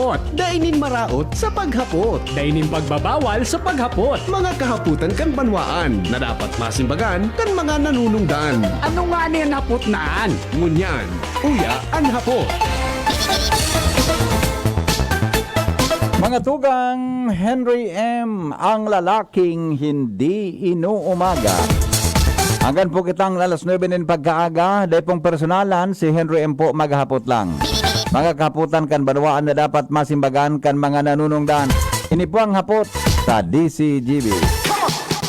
paghapot. Dainin maraot sa paghapot. Dainin pagbabawal sa paghapot. Mga kahaputan kan banwaan na dapat masimbagan kan mga nanunungdan. Ano nga niyan hapot naan? Ngunyan, uya ang hapot. Mga tugang, Henry M. ang lalaking hindi inuumaga. Hanggang po kitang alas 9 ng pagkaaga, dahil pong personalan, si Henry M. po maghapot lang. Mga kahaputan kan banwaan na dapat masimbagan kan mga nanunungdan. Ini po ang hapot sa DCGB.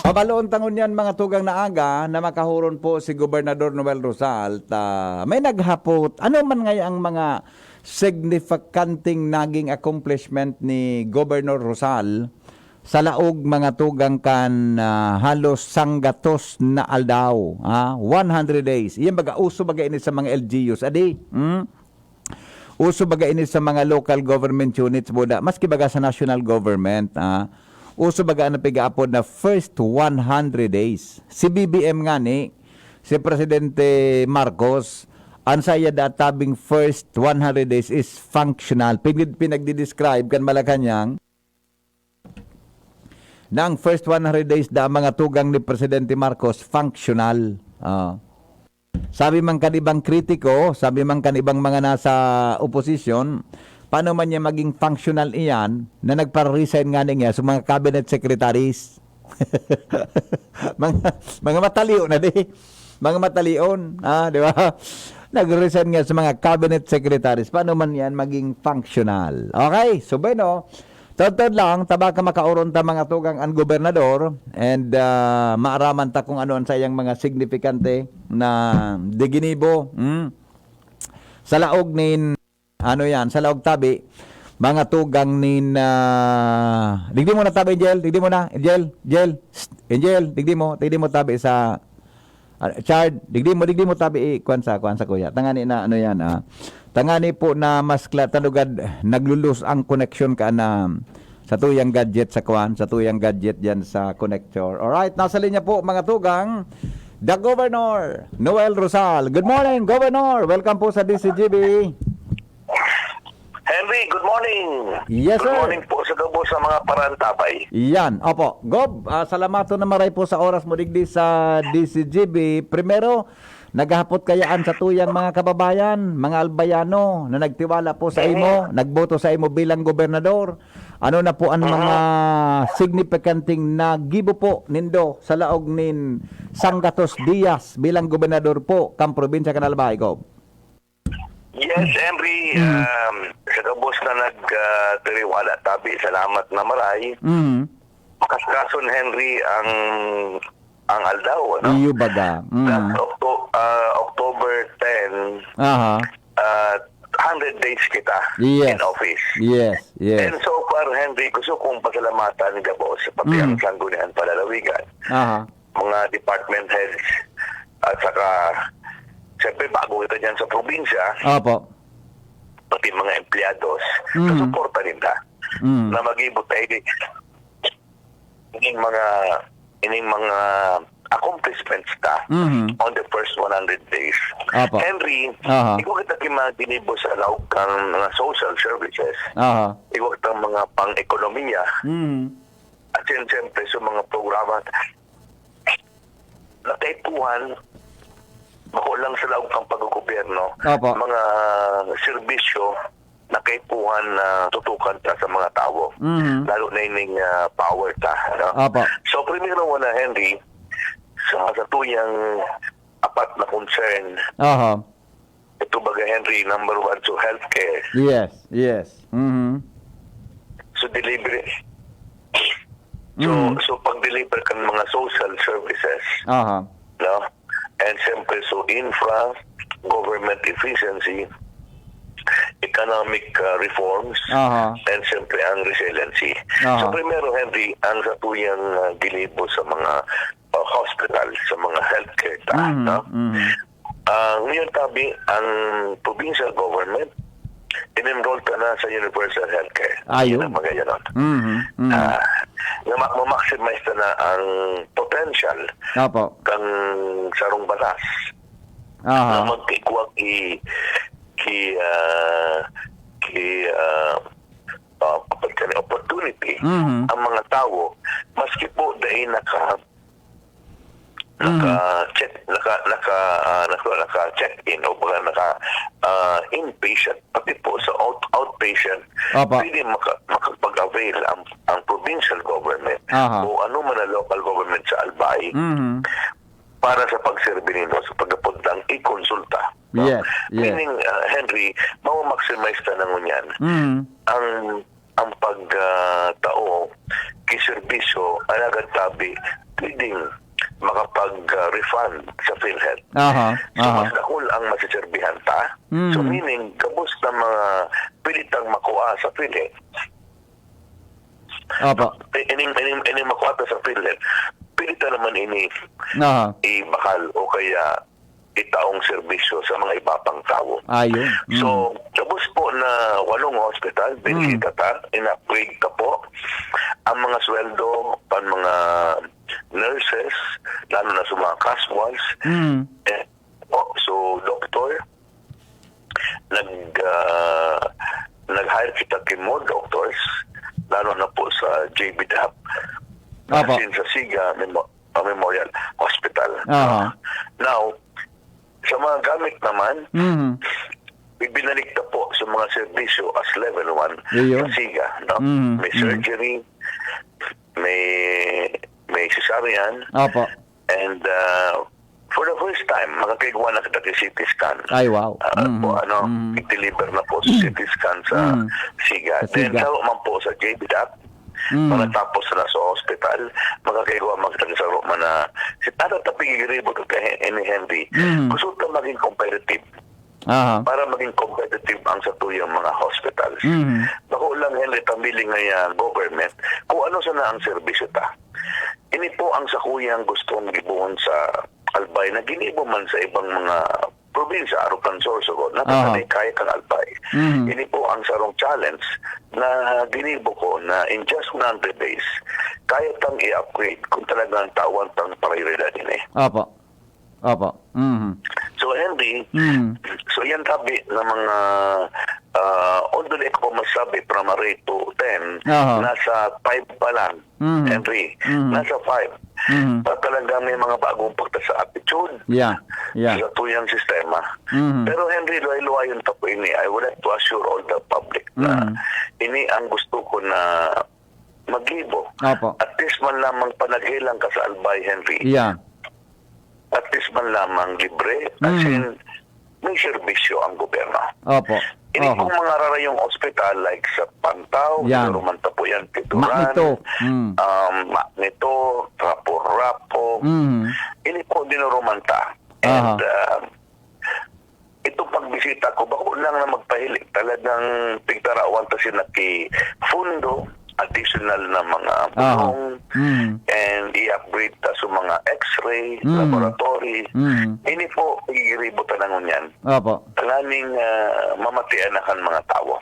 Pabaloon tangon yan mga tugang na aga na makahuron po si Gobernador Noel Rosal. May naghapot, ano man nga ang mga significanting naging accomplishment ni Governor Rosal sa laog mga tugang kan halos sanggatos na aldaw, 100 days. Iyan baga uso baga ini sa mga LGUs, adi. Uso baga ini sa mga local government units boda, maski baga sa national government, uso baga na pigaapod na first 100 days. Si BBM nga ni, si Presidente Marcos, ang saya databing first 100 days is functional. Pinagdi-describe kan Malacanang na ang first 100 days da mga tugang ni Presidente Marcos functional. Sabi man kanibang kritiko, sabi man kanibang mga nasa opposition, paano man niya maging functional iyan na nagpa-resign nga niya sa mga cabinet secretaries. mga mataliw na di. Mga matalion, di ba? Nag-resign nga sa mga cabinet secretaries. Paano man yan maging functional? Okay, so bueno, totoo lang, taba ka makauron ta mga tugang ang gobernador and maaraman ta kung ano ang sayang mga signifikante na diginibo. Sa laog nin, ano yan, sa laog tabi, mga tugang nin, digdi mo na tabi, Angel, digdi mo na, Angel, digdi mo tabi sa, Chard, digdi mo tabi, kwan sa kuya, tangani na, ano yan, tangani po na mas tanugad naglulus ang connection ka na sa tuyang gadget sa kwan, sa tuyang gadget diyan sa connector. Alright, nasa linya po mga tugang, the Governor Noel Rosal. Good morning, Governor. Welcome po sa DCGB. Henry, good morning. Yes, sir. Good morning po sa gabo sa mga parantabay. Yan, opo. Gob, salamato na maray po sa oras mo digdi sa DCGB. Primero, naghapot kayaan sa tuyang mga kababayan, mga albayano na nagtiwala po sa imo, nagboto sa imo bilang gobernador. Ano na po ang mga significanting nagibo po nindo sa laog nin Sanggatos Diaz bilang gobernador po kang probinsya kan Albay, Gob? Yes, Henry, sa gabos na nagtiriwala tabi, salamat na maray. Kaskason, Henry, ang aldaw, ano? Iyo baga. October 10, 100 days kita in office. Yes. And so far, Henry, gusto kong pasalamatan gabos sa pati ang sanggunian palalawigan. Mga department heads at saka siyempre bago kita dyan sa probinsya, pati mga empleados, susuporta nila na mag-ibot tayo ining mga accomplishments ta on the first 100 days. Henry, ikaw kita kimaginibo sa laog kang mga social services, ikaw kita mga pang-ekonomiya, at siyempre sa mga programa na taypuan bako lang sa laog kang pag-gobyerno, mga serbisyo na kaipuhan na tutukan ta sa mga tao, lalo na ining power ta. No? So, primero muna, Henry, sa tuyang apat na concern, ito baga, Henry, number one, so healthcare. Yes. So, delivery. So pag-deliver ka ng mga social services, no? And siyempre, so infra, government efficiency, economic reforms, and siyempre ang resiliency. So primero, Henry, ang sa tuyang gilibo sa mga hospital, sa mga healthcare no? Ngayon tabi, ang provincial government, in-enroll ka na sa universal healthcare. Ayun. Mga ganon. Ma-maximize na ang potential kang sarong batas na magkikuwag ang mga tao, maski po dahil naka-check in o baka inpatient, pati po sa outpatient, pwede makapag-avail ang provincial government o ano man ang local government sa Albay para sa pagserbi nito sa pagkapuntang i-konsulta. No? Yes. Meaning, Henry, ma-maximize na nangunyan ang pagtao kiserbisyo alagad tabi pwedeng makapag-refund sa PhilHealth. So, mas dakul ang masiserbihan ta. So, meaning, kabus na mga pilitang makuha sa PhilHealth. Ining makuha ta sa PhilHealth, pilita naman ini ibakal o kaya itaong serbisyo sa mga iba pang tao. Ayun. So, kabus po na walong hospital, binisita ta, in-upgrade ta po ang mga sweldo pan mga nurses, lalo na sa mga casuals. So, doktor, nag-hire kita kay more doctors, lalo na po sa JBDAP, sa Siga Memorial Hospital. Now, sa mga gamit naman, ibinalik na po sa mga serbisyo as level 1 sa Siga. No? May surgery, may cesarean, and for the first time, makakagawa na kita kay CT scan. Ay, wow. I-deliver na po sa CT scan sa Siga. Then, tao man po sa JBDAP, pagkatapos na sa hospital, makakagawa magtagi sa Roma na si Tata Tapigiribo kay Henry, gusto ka maging competitive. Para maging competitive ang sa tuyang mga hospitals. Bako lang, Henry, tambiling ngayon government kung ano sana ang serbisyo ta. Ini po ang sakuyang gustong gibuhon sa Albay na ginibo man sa ibang mga probinsya, Arucan, Sorsogon, nakasanay kaya kang Albay. Ini po ang sarong challenge na ginibo ko na in just 100 days, kaya tang i-upgrade kung talagang tawan tang prioridad ini. So, Henry, so yan tabi na mga although di ko masabi primary to 10, nasa 5 pa lang, Henry, nasa 5. Talaga may mga bagong pagta sa attitude sa tuyang sistema. Pero Henry, luay-luayon ta po ini. I would like to assure all the public na ini ang gusto ko na magibo. At least man lamang panaghilang ka sa Albay, Henry. At least man lamang libre, as in, may serbisyo ang gobyerno. Ini pong mga rarayong ospital like sa Pantaw, Rumanta po yan, Tituran, Magneto, Rapo-Rapo, ini po dinurumanta. And itong pagbisita ko, bako lang na magpahilig, talagang tigtarawan ta fundo, additional na mga bulong, and i-upgrade ta sa mga x-ray, laboratory. Ini po, i-ributan na ngun yan. Talaning mamatianakan mga tao.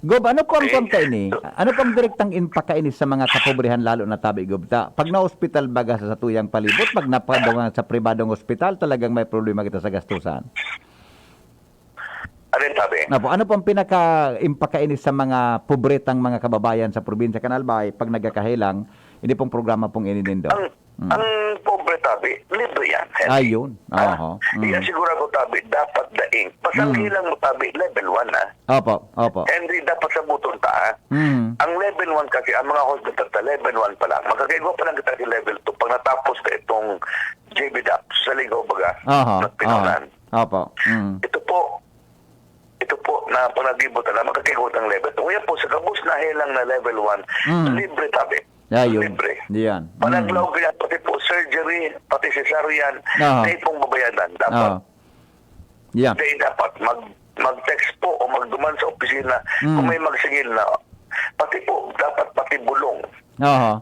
Gob, ano kung kaini? Ano kung direktang impact kaini sa mga kapobrihan lalo na tabi, Gob? Pag na-hospital baga sa tuyang palibot, pag napadong sa pribadong hospital, talagang may problema kita sa gastusan. Ano pong pinaka-impact kaini sa mga pobretang mga kababayan sa probinsya Kanalbay pag nagkakahilang, hindi pong programa pong ininindo? Ang pobre tabi, libre yan. Ayun. Yan siguro ko tabi, dapat daing. Pasanghilang mo tabi, level 1 na. Henry, dapat sa buton ta. Ang level 1 kasi, ang mga hospital ta, level 1 pa lang. Magkakaiwa pa lang kita si level 2 pag natapos ka itong JBDAP sa Ligaw baga, nagpinunan. Ito po, na panagibo na makakikot ang level 2. Ngayon po, sa kabus na hilang na level 1, libre tabi. Libre. Panaglaw kaya pati po surgery, pati cesarean, na itong babayadan. Dapat. Dapat mag-text po o magduman sa opisina kung may magsingil na. Pati po, dapat pati bulong.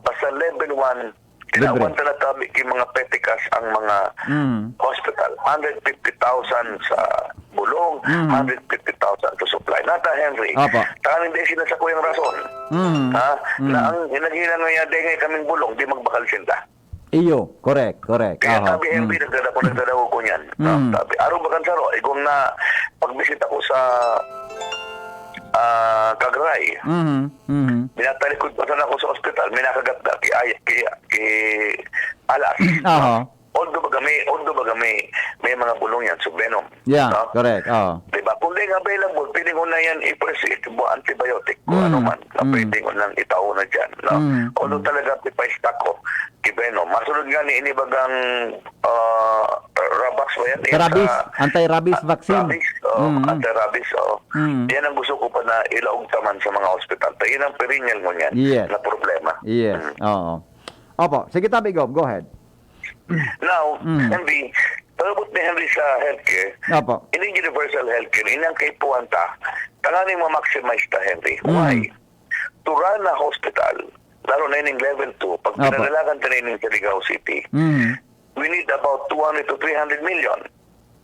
Basta level 1, kailangan na tabi kay mga petikas ang mga hospital. 150,000 sa bulong, 150,000 to supply. Nata, Henry, takan hindi sinasakoy ang rason. Na ang hinaghilang ngayon, di ngayon kaming bulong, di magbakal sinta. Iyo, correct. Kaya tabi, Henry, nagdadaw ko niyan. Tabi, araw bagan saro, igong na pagbisita ko sa Cagaray. July. Minatalikod pa sana ako sa ospital, may nakagat na alas. Although baga may mga bulong yan, subvenom. Yeah, no? correct. Diba? Kung di available, pwede ko na yan i-proceed mo antibiotic kung ano man. Pwede ko nang itaw na dyan. No? Although talaga pipa-stock ko, venom. Masunod nga ni inibagang Rabax ba yan? Rabies, anti-rabies vaccine. Anti-rabies. Yan ang gusto ko pa na ilaog taman sa mga hospital. Tayo ang perennial mo yan na problema. Yes, oo. Opo, sige tabi, go ahead. Now, Henry, palabot ni Henry sa healthcare, ining universal healthcare, inang kaipuhan ta, tanganing ma-maximize ta, Henry. Why? To run a hospital, lalo na ining level 2, pag pinadalagan ta na ining sa Ligao City, we need about 200 to 300 million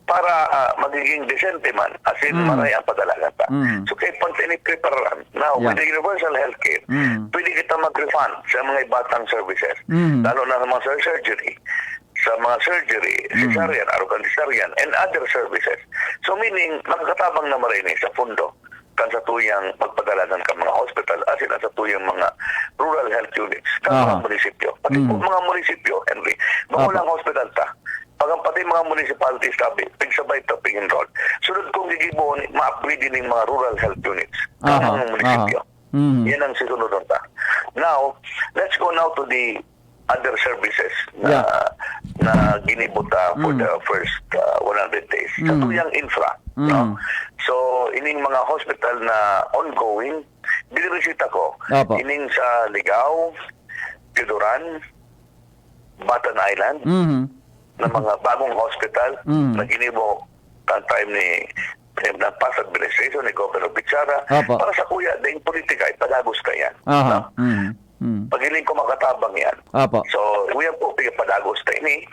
para magiging decente man, as in maray ang padalagan ta. So kay pantinig prepararan. Now, with the universal healthcare, pwede kita mag-refund sa mga ibatang services, lalo na sa mga surgery, cesarean, arugan cesarean, and other services. So meaning, makakatabang na marini sa pundo kan sa tuyang pagpadalagan ka mga hospital as in sa tuyang mga rural health units kan mga munisipyo. Pati po mga munisipyo, Henry, magulang hospital ta. Pati mga municipalities tabi, pigsabay ta pig-enroll. Sunod kong gigibon, ma-upgrade din ng mga rural health units kan mga munisipyo. Yan ang sisunod ta. Now, let's go now to the other services na ginibuta for the first 100 days. Sa tuyang infra. No? So, ining mga hospital na ongoing, biniresita ko, ining sa Ligao, Pidoran, Batan Island, na mga bagong hospital na ginibo ang time ni ng past administration ni Governor Pichara para sa kuya, dahil politika, ipadagos ka yan. No? Pagiling ko makatabang yan. So, we have po padagos tayo ni.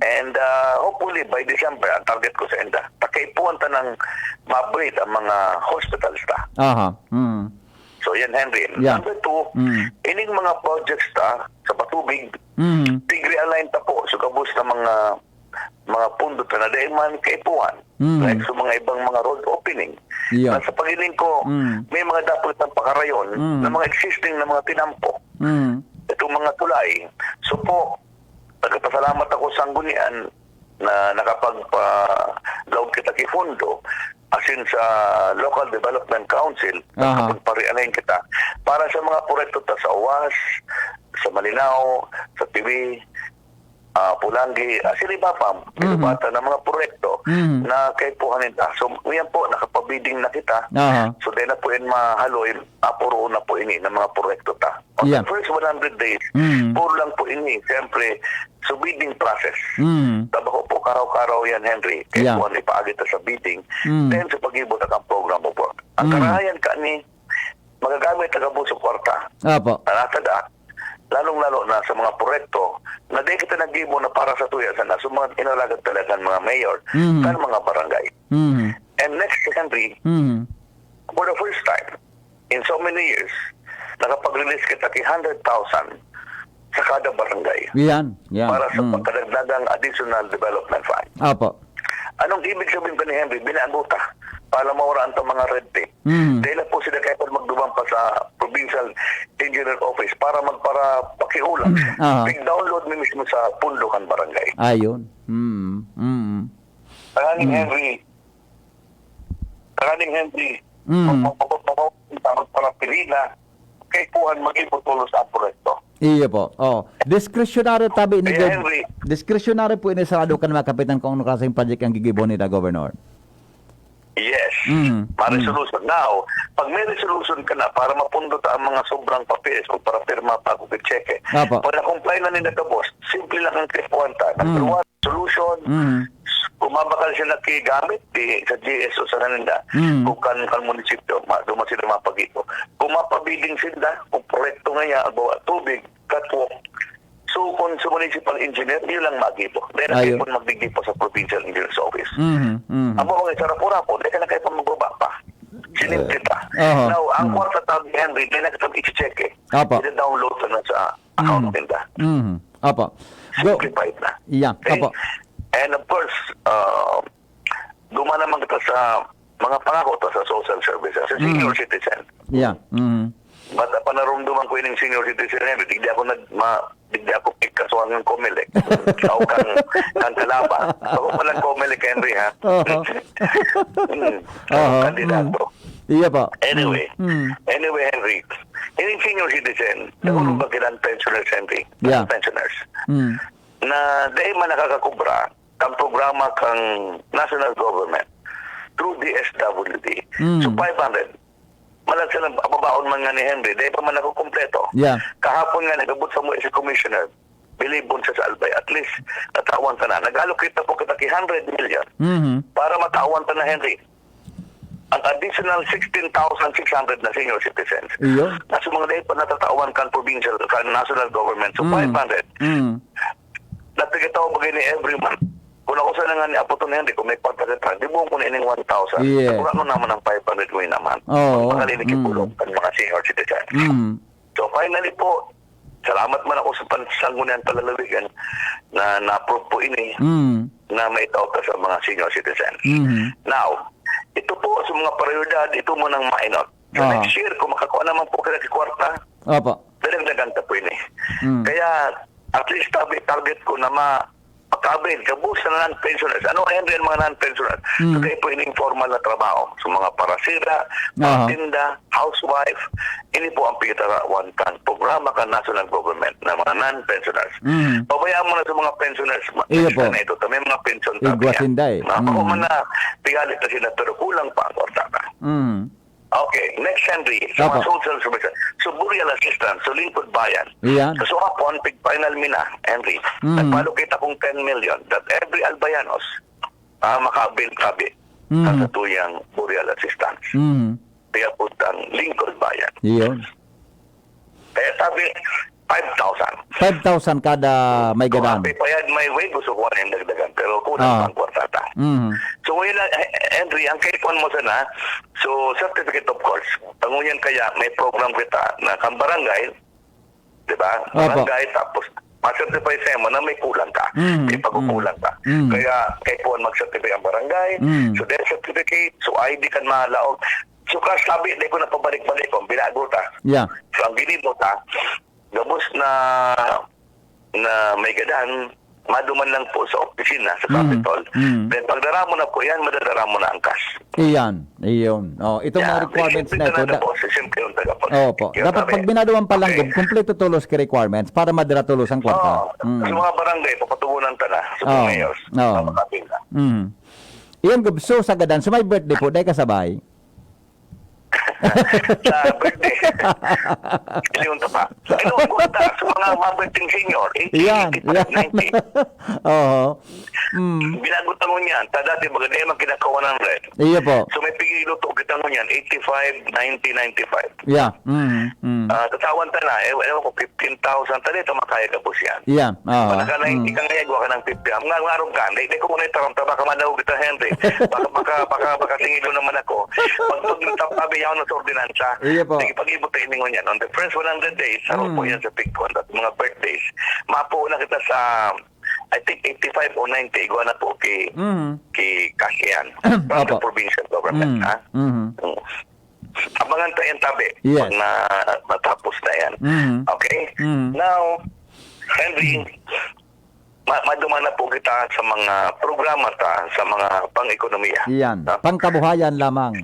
And hopefully by December, ang target ko sa enda, takaipuan ta ng ma-upgrade ang mga hospitals ta. So, yan, Henry. Number 2, ining mga projects ta sa Patubig, tig-realign ta po sa kabus na mga pundo ta na dahil man kaipuan. Like sa mga ibang mga road opening. Sa pagiling ko, may mga dapat ng pakarayon na mga existing na mga tinampo. Itong mga tulay. So po, nagpasalamat ako sa Sanggunian na nakapag-log kita kifundo asin sa Local Development Council, nakapagparialain kita para sa mga proyekto ta sa UWAS, sa Malinao, sa TV, Pulangi, Silibapam, pinubata ng mga proyekto na kay puhanin ta. So, yan po, nakapabiding na kita. So, dahil na po yun mahaloy, puro na po ini ng mga proyekto ta. On the first 100 days, puro lang po ini. Siyempre, so bidding process. Tabako po karaw-karaw yan, Henry. Kaya po ipaagit sa bidding. Then, sa pag-ibot ang program po. Ang karahayan ka ni, magagamit ang kabuso kwarta. Anatada, lalong-lalo na sa mga proyekto na di kita nag-ibo na para sa tuya sana sa mga inalagad talaga mga mayor kan mga barangay. And next, Henry, for the first time in so many years, nakapag-release kita ki 100,000 sa kada barangay. Para sa pagkadagdagang additional development fund. Anong ibig sabihin ko ni Henry? Binaguta para mawaraan itong mga red tape. Dahil na po sila kaya magdubang pa sa Provincial Engineer Office para pakiulang. Pig-download mo mismo sa pundukan barangay. Ayun. Karaning Henry, para pilila, kay puhan mag-iputulos ang proyekto. Iya po. Discretionary tabi ni discretionary po ini sarado kan mga kapitan kung ano kasing project ang gigibon nila, Governor. Yes. Ma-resolution. Now, pag may resolution ka na para mapundot ang mga sobrang papeles o para pirma pa kung cheque, pag na-comply na nila ka, boss, simple lang ang kripuan ta. Number 1, solution. Kung mabakal sila gamit sa GSO sa naninda, kung kan munisipyo, doon sila mapagito. Kung mapabiling sila, kung proyekto nga bawa tubig, catwalk, so kung sa municipal engineer, yun lang magipo. Dahil na kayo magdigipo sa Provincial Engineer's Office. Ang mga isarapura po, dahil na kayo magbaba pa. Sinimple pa. Now, ang kwarta tabi, Henry, dahil na kayo i-check i-download na sa account nila. Simplified na. Okay? And of course, naman kita sa mga pangako to sa social services, sa senior citizen. Yeah. But panarumduman ko yung senior citizen Henry, digdi ako pikasuhan ng Comelec. Ikaw kang kalaban. Ako palang Comelec, Henry, ha? Kandidato. Iya po. Anyway, Henry, yung senior citizen, nakulong ba kilang pensioners, Henry? Yeah. Pensioners. Na dahil man nakakakubra, kang programa kang national government through DSWD. So 500. Malag silang babaon man nga ni Henry, dahil pa man nakukumpleto. Yeah. Kahapon nga nagabot sa mo si Commissioner, bilibon sa Albay, at least natawan ka na. Nag-allocate na po kita 100 million para matawan ka na, Henry. Ang additional 16,600 na senior citizens. Iyo. Nasa mga dahil pa natatawan kan provincial, kan national government. So 500. Natigitaw bagay ni every month. Kung ako sa nga ni Apoton Henry, kung may pagkakita, di buong ko na ining 1,000. Yeah. Siguro naman ang 500 mo naman. Oo. Pagkalinikipulong ng mga senior citizens. So finally po, salamat man ako sa pansangunian palalawigan na na-approve po ini na may tawag sa mga senior citizens. Now, ito po sa mga prioridad, ito mo nang mainot. So next year, kung makakuha naman po kaya kwarta, dalagdagan ta po ini. Kaya at least target ko na makabin, kabus na non-pensioners. Ano Henry ang mga non-pensioners? So kaya po ining formal na trabaho. So mga parasira, patinda, housewife, ini po ang pitara one-time programa ka national government na mga non-pensioners. Pabayaan mo na sa mga pensioners. Iyo po. Na ito, may mga pension tabi Igwasinday. yan. Ako man na pigalit na sila pero kulang pa ang kwarta ka. Okay, next Henry, sa mga social services. So, burial assistance, so lingkod bayan. Iyan. So, hapon, final mina, Henry, nagpalocate akong 10 million that every albayanos makabil kabi sa tuyang burial assistance. Kaya putang lingkod bayan. Iyon. Kaya sabi, 5,000. 5,000 kada may gadan. Kung payad may way, gusto ko yung dagdagan. Pero kulang pang kwartata. So ngayon lang, Henry, ang kaikuan mo sana, so certificate of course, pangunyan kaya may program kita na kang barangay, di ba? Barangay, tapos ma-certify sa mo na may kulang ka. May pagkukulang ka. Kaya kaikuan mag-certify ang barangay, so death certificate, so ID kan mahalaog. So kasabi, di ko na pabalik-balik kung binago ta. Yeah. So ang ginimo ta, gabos na may gadan, maduman lang po sa opisina, sa Capitol. Then pagdara mo na po yan, madadara mo na ang cash. Iyan. Iyon. Itong mga requirements na ito. Dapat pag binaduan pa lang, kompleto tulos ki requirements para madara tulos ang kwarta. Sa mga barangay, papatugunan ta na sa mga mayors. Iyan, so sa gadan, so may birthday po, dahil kasabay. Sa birthday. Iliyon ta pa. Ano ang kunta sa mga birthday senior? 80, 85, 90. Oo. Binagutan mo niyan. Dati baga di man kinakawa ng red. Iya po. So may pigilo to kita mo niyan. 85, 90, 95. Yeah. Tatawan ta na. Ewan ko 15,000. Tali ito makaya ka po siya. Yeah. Baka na hindi ka ngayag ka ng 50. Ang ngarong ka. Hindi ko muna itaram ta. Baka manaw kita Henry. Baka singilo naman ako. Pag nagtapabi yaw na sa ordinansa. Iya po. Sige, pag-ibot tayo ningon yan. On the first 100 days, sarap po yan sa PIGCON at mga birthdays. Mapo na kita sa, I think, 85 o 90. Igwa na po kay Kasian. From the provincial government. Abangan tayo yung tabi. Yes. Pag matapos na yan. Okay? Now, Henry, maduman na po kita sa mga programa sa mga pang-ekonomiya. Iyan. Pangkabuhayan lamang.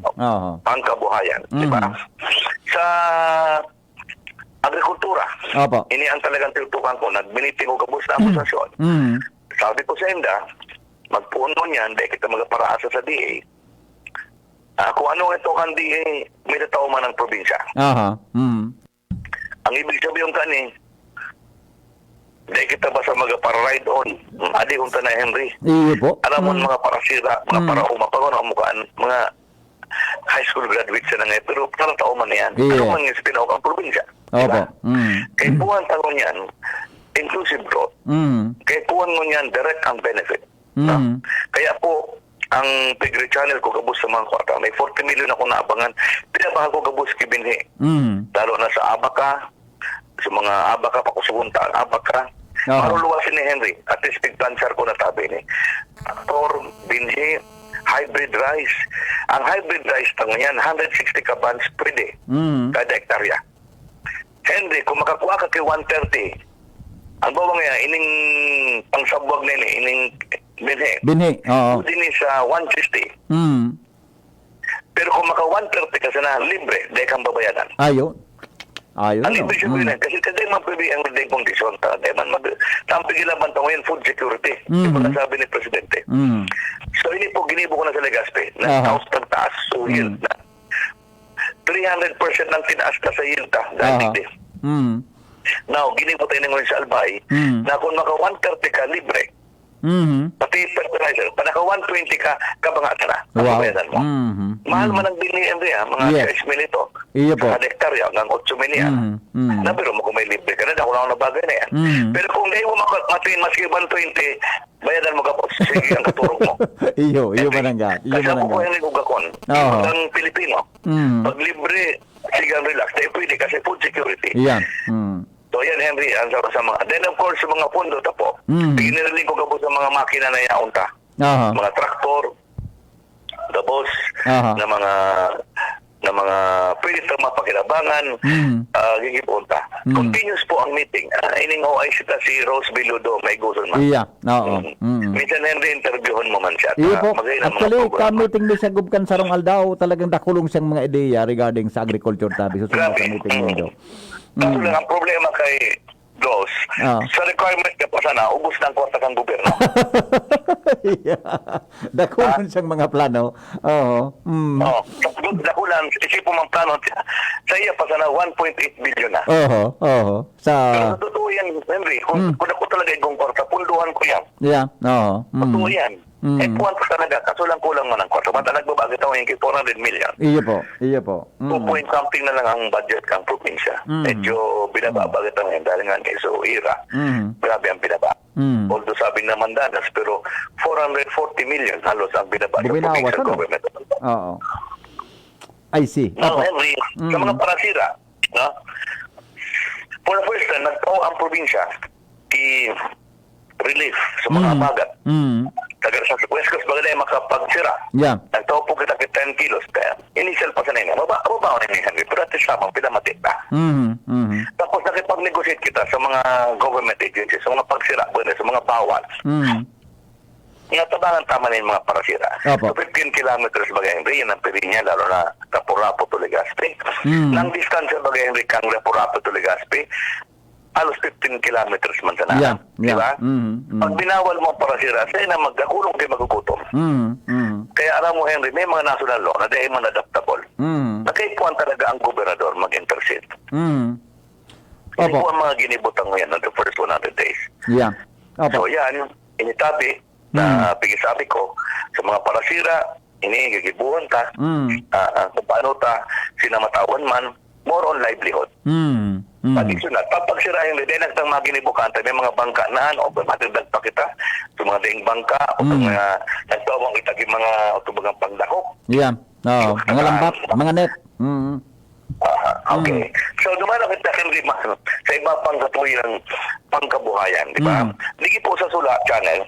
Pangkabuhayan. Diba? Sa agrikultura, ini ang talagang tinutukan ko. Nagbiniting ko kabus na asosasyon. Sabi ko sa inda, magpuno niyan, dahil kita magparaasa sa DA. Kung ano ito kang DA, may natao man ng probinsya. Ang ibig sabihin kani, dahil kita ba sa mag-para-ride on? Adi kong tanay, Henry. Iyo po. Alam mo mga parasira, mga para-uma, pag ano ang mukhaan, mga high school graduates na ngayon, pero parang tao man yan. Ano man yung spin-off ang probinsya? Diba? Kaya buwan tanong yan, inclusive growth. Kaya buwan mo yan, direct ang benefit. Kaya po, ang Pigri Channel ko gabos sa mga kwarta, may 40 million ako naabangan, pinabahan ko gabos kibinhi. Lalo na sa Abaca, sa mga Abaca, pakusubunta ang Abaca. Maruluwasin ni Henry, at least big planchar ko natabi ni. Aktor, binhi, hybrid rice. Ang hybrid rice tango yan, 160 ka buns per day, kada hektarya. Henry, kung makakuha ka kay 130, ang bawang nga, ining pangsabwag na ini, ining binhi, oo. Din sa 160. Pero kung maka 130 ka sana, libre, dahil kang babayanan. Ayun. Ayun. Ang ibig sabihin kasi man pwede ang day kondisyon dahil man tampigilaban ta ngayon food security. Ito na sabi ni Presidente. So ini po ginibo ko na sa Legazpi na taas so yield na 300% ng tinaas na sa yield ta dati. Now ginibo tayo ngayon sa Albay na kung maka 130 ka libre. Pati fertilizer, panaka 120 ka kabangatan na. Wow. Mo. Mahal man ang bini mga 6 minito. Iya po. Sa hektarya, hanggang 8 minya. Nabiro mo kung may libre ka na, ako lang na bagay na yan. Pero kung di mo makatin maski 120, bayadan mo ka po. Sige, ang katurog mo. iyo manangga. Kasi ako ko yung ugakon. Ang Pilipino. Pag libre, sige ang relax. Dahil pwede kasi food security. Yan. So yan Henry, ang sa mga. Then of course, sa mga pondo tapo, pinirinig ko ka po sa mga makina na yaunta. Mga traktor, dabos, na mga pwede sa mapakinabangan, gigipunta. Continuous po ang meeting. Ining OIC ta si Rose Biludo, may gusto man. Iya, oo. Minsan Henry, interviewon mo man siya. Iyo po. Actually, ka-meeting ni siya gubkan sarong aldaw, talagang dakulong siyang mga ideya regarding sa agriculture tabi. So, sa meeting mo. Kaso lang, ang problema kay Rose, sa requirement ka pa sana, ubus ng kwarta kang gobyerno. Dakulong siyang mga plano. Oo. Dakulan, isipo mang plano, sa iya pa sana 1.8 billion na. Oo. Pero totoo yan, Henry, kung ako talaga yung kwarta, punduhan ko yan. Yeah, oo. Totoo yan. Puwan ko talaga, kaso lang kulang mo ng kwarta. Mata nagbabagit ako yung 400 million. Iya po. 2 point something na lang ang budget kang probinsya. Medyo binababagit ang dahil nga so ira. Grabe ang binaba. Although sabi naman danas, pero 440 million halos ang binaba sa provincial government. Oo. I see. Now, Henry, sa mga parasira, no? For the first time, nagtao ang probinsya i-relief sa mga abagat. Taga sa West Coast bagay makapagsira. Yeah. Nagtao po kita 10 kilos. Initial pa sa nila. Mabaw na ni Henry. Pero at least lamang pinamatik na. Tapos nakipag-negotiate kita sa mga government agencies, sa mga pagsira, sa mga bawal. Tabangan tama na yung mga parasira. So 15 kilometers bagay Henry, yan ang pili niya, lalo na Rapurapo to Legazpi. Nang distansya bagay Henry kang Rapurapo to Legazpi, halos 15 kilometers man sa naan. Diba? Pag binawal mo para sira, sa'yo na magkakulong kayo magugutom. Kaya alam mo, Henry, may mga national law na dahil man adaptable. Nakaipuan talaga ang gobernador mag-intercede. Hindi po ang mga ginibutang ngayon on the first 100 days. So yan, initabi na pigisabi ko sa mga parasira, gigibuhan ta, kung paano ta, sinamatawan man, more on livelihood. Additional, papagsirahin din ang mga ginibukanta, may mga bangka naan, o matagdag pa kita, sa mga daing bangka, o mga nagtawang itaging mga tubagang pagdahok. Mga lambat, mga net. Okay. So, dumalang kita Henry sa iba pang katuyang pangkabuhayan, di ba? Ligi po sa Sula Channel.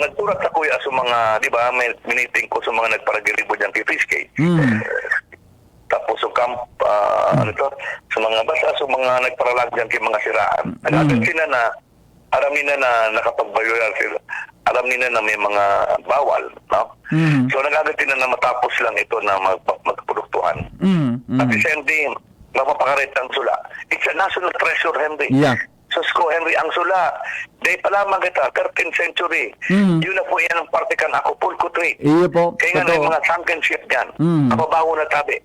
Nagturat sa kuya sa mga, di ba, may miniting ko sa mga nagparagiribo dyan kay Fiskay. Tapos sa camp, sa mga basa, sa mga nagparalagyan kay mga siraan. Nag-agad sila na, alam nila na nakapagbayuran sila. Alam nila na may mga bawal. No? So nag-agad sila na matapos lang ito na magproduktuhan. At the same time, mapapakarit ang Sula. It's a national treasure, Henry. So, Henry, ang Sula, dahil pala kita, 13th century. Yun na po yan ang parte kan Acapulco trade. Kaya nga na yung mga sunken ship yan. Kapabaho na tabi.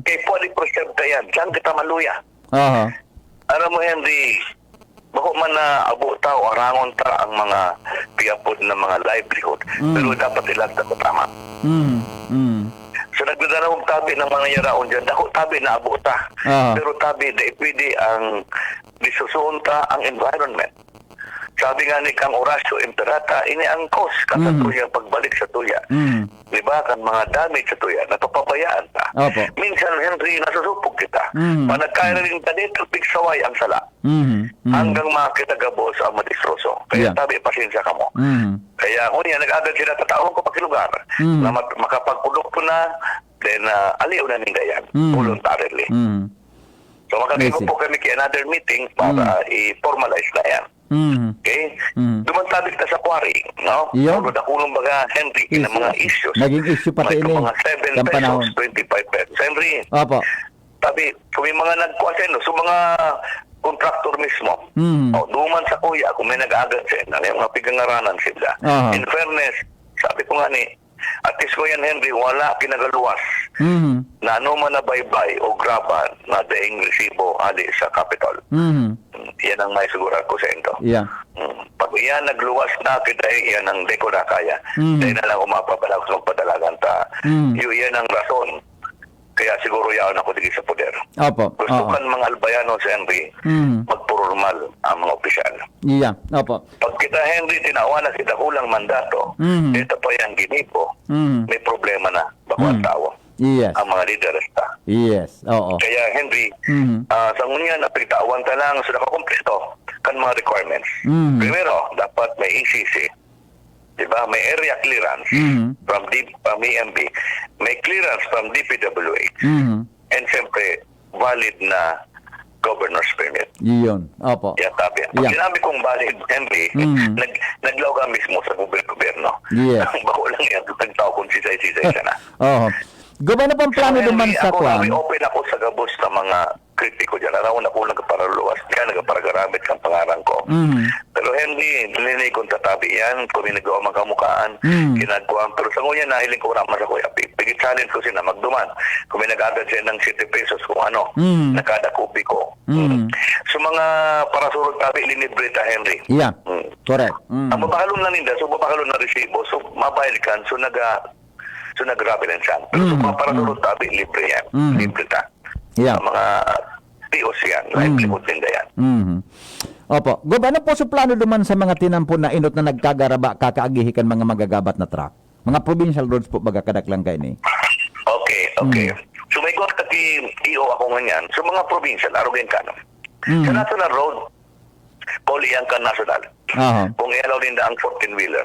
Kaya pwede preserve ka yan. Saan kita maluya? Alam mo, Henry, bako man na abuta o arangon ta ang mga piyapod na mga livelihood. Pero dapat ilang ko tama. So nagdadalawang tabi ng mga yaraon dyan. Dako tabi na abuta. Pero tabi, dahil pwede ang disusunta ang environment. Sabi nga ni Kang Horacio Imperata, ini ang cause tuya pagbalik sa tuya. Di ba? Kan mga damage sa tuya, napapabayaan ta. Opo. Minsan, Henry, nasusupog kita. Panagkairin ka dito, pigsaway ang sala. Hanggang makita gabos ang madistroso. Kaya tabi, pasensya ka mo. Kaya kung yan, nag-agad sila tataon ko pa lugar na makapagprodukto na, then aliw na ninda yan, voluntarily. So makakita po kami kay another meeting para i-formalize na yan. Okay? Dumantabit na sa quarry, no? Yun. Puro na kulong baga, Henry, ng mga issues. Naging issue pati ini. Mga 7 pesos, 25 pesos. Henry, Opo. tabi, kung may mga nagkuaseno, so mga contractor mismo, duman sa kuya, kung may nag-agad sila, yung mga pigangaranan sila. In fairness, sabi ko nga ni, at least ko yan, Henry, wala pinagaluwas na ano man na baybay o graban na daing resibo ali sa Capitol. Yan ang may siguran ko sa ito. Yeah. Pag yan nagluwas na, kita yan ang deko na kaya. Dahil na lang umapabalag sa padalagan ta. Yan ang rason. Kaya siguro yan ako dito sa poder. Opo. Gusto kan mga albayano sa Henry, magpururmal ang mga opisyal. Yeah. Opo. Pag kita, Henry, tinawa na kita kulang mandato, ito pa yung ginipo, may problema na bako ang tao. Yes. Ang mga leaders ta. Yes. Oo. Kaya, Henry, sa ngunyan, napitawan ta lang sa nakakumpleto kan mga requirements. Primero, dapat may ECC. Diba? May area clearance from EMB. May clearance from DPWH. And siyempre, valid na governor's permit. Yun. Opo. Yan, tabi. Pag sinabi kong valid, Henry, naglaw ka mismo sa gobyerno. Yes. Bako lang yan. Nagtao kung sisay-sisay siya na. Oo. Gumano pang plano naman sa kwan? Open ako sa gabos sa mga kritiko dyan. Araw na po nagparaluwas. Kaya nagparagaramit ang pangarang ko. Pero Henry, nilinig kong tatabi yan. Kung may nagawa magkamukaan, ginagawa. Pero sa nguya, nahiling ko raman sa kuya. Pigit-challenge ko sila magduman. Kung may nag-agad siya ng 70 pesos kung ano, nakada kubi ko. So mga parasurod tabi, linibre ta, Henry. Yeah, correct. Ang mabahalon na ninda, so mabahalon na resibo, so mabayad kan, so nag-grabe lang siya. Pero so mga parasurod tabi, libre yan. Libre ta. Yeah. Ang mga POC yan, livelihood nila yan. Opo. Gob, ano po sa plano duman sa mga tinampo na inot na nagkagaraba, kakaagihikan mga magagabat na truck? Mga provincial roads po baga kadaklang kayo ni? Okay. So may got kati EO ako ganyan. So mga provincial, arugan ka no? Sa national road, kuli yan ka national. Kung ialaw din ang 14-wheeler.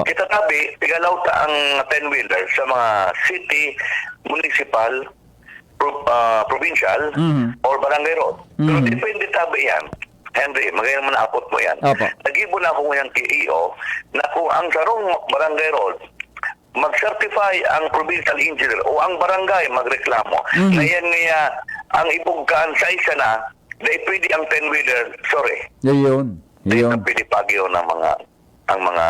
Kita tabi, igalaw ta ang 10-wheeler sa mga city, municipal, provincial, or barangay road. Pero depende tabi yan. Henry, magayon mo na apot mo yan. Nagibo na ako ngayon kay EO na kung ang sarong barangay road, mag-certify ang provincial engineer o ang barangay magreklamo na yan nga ang ibugkaan sa isa na dahil pwede ang 10-wheeler, sorry. Yun. Dahil na pwede pagyo ng ang mga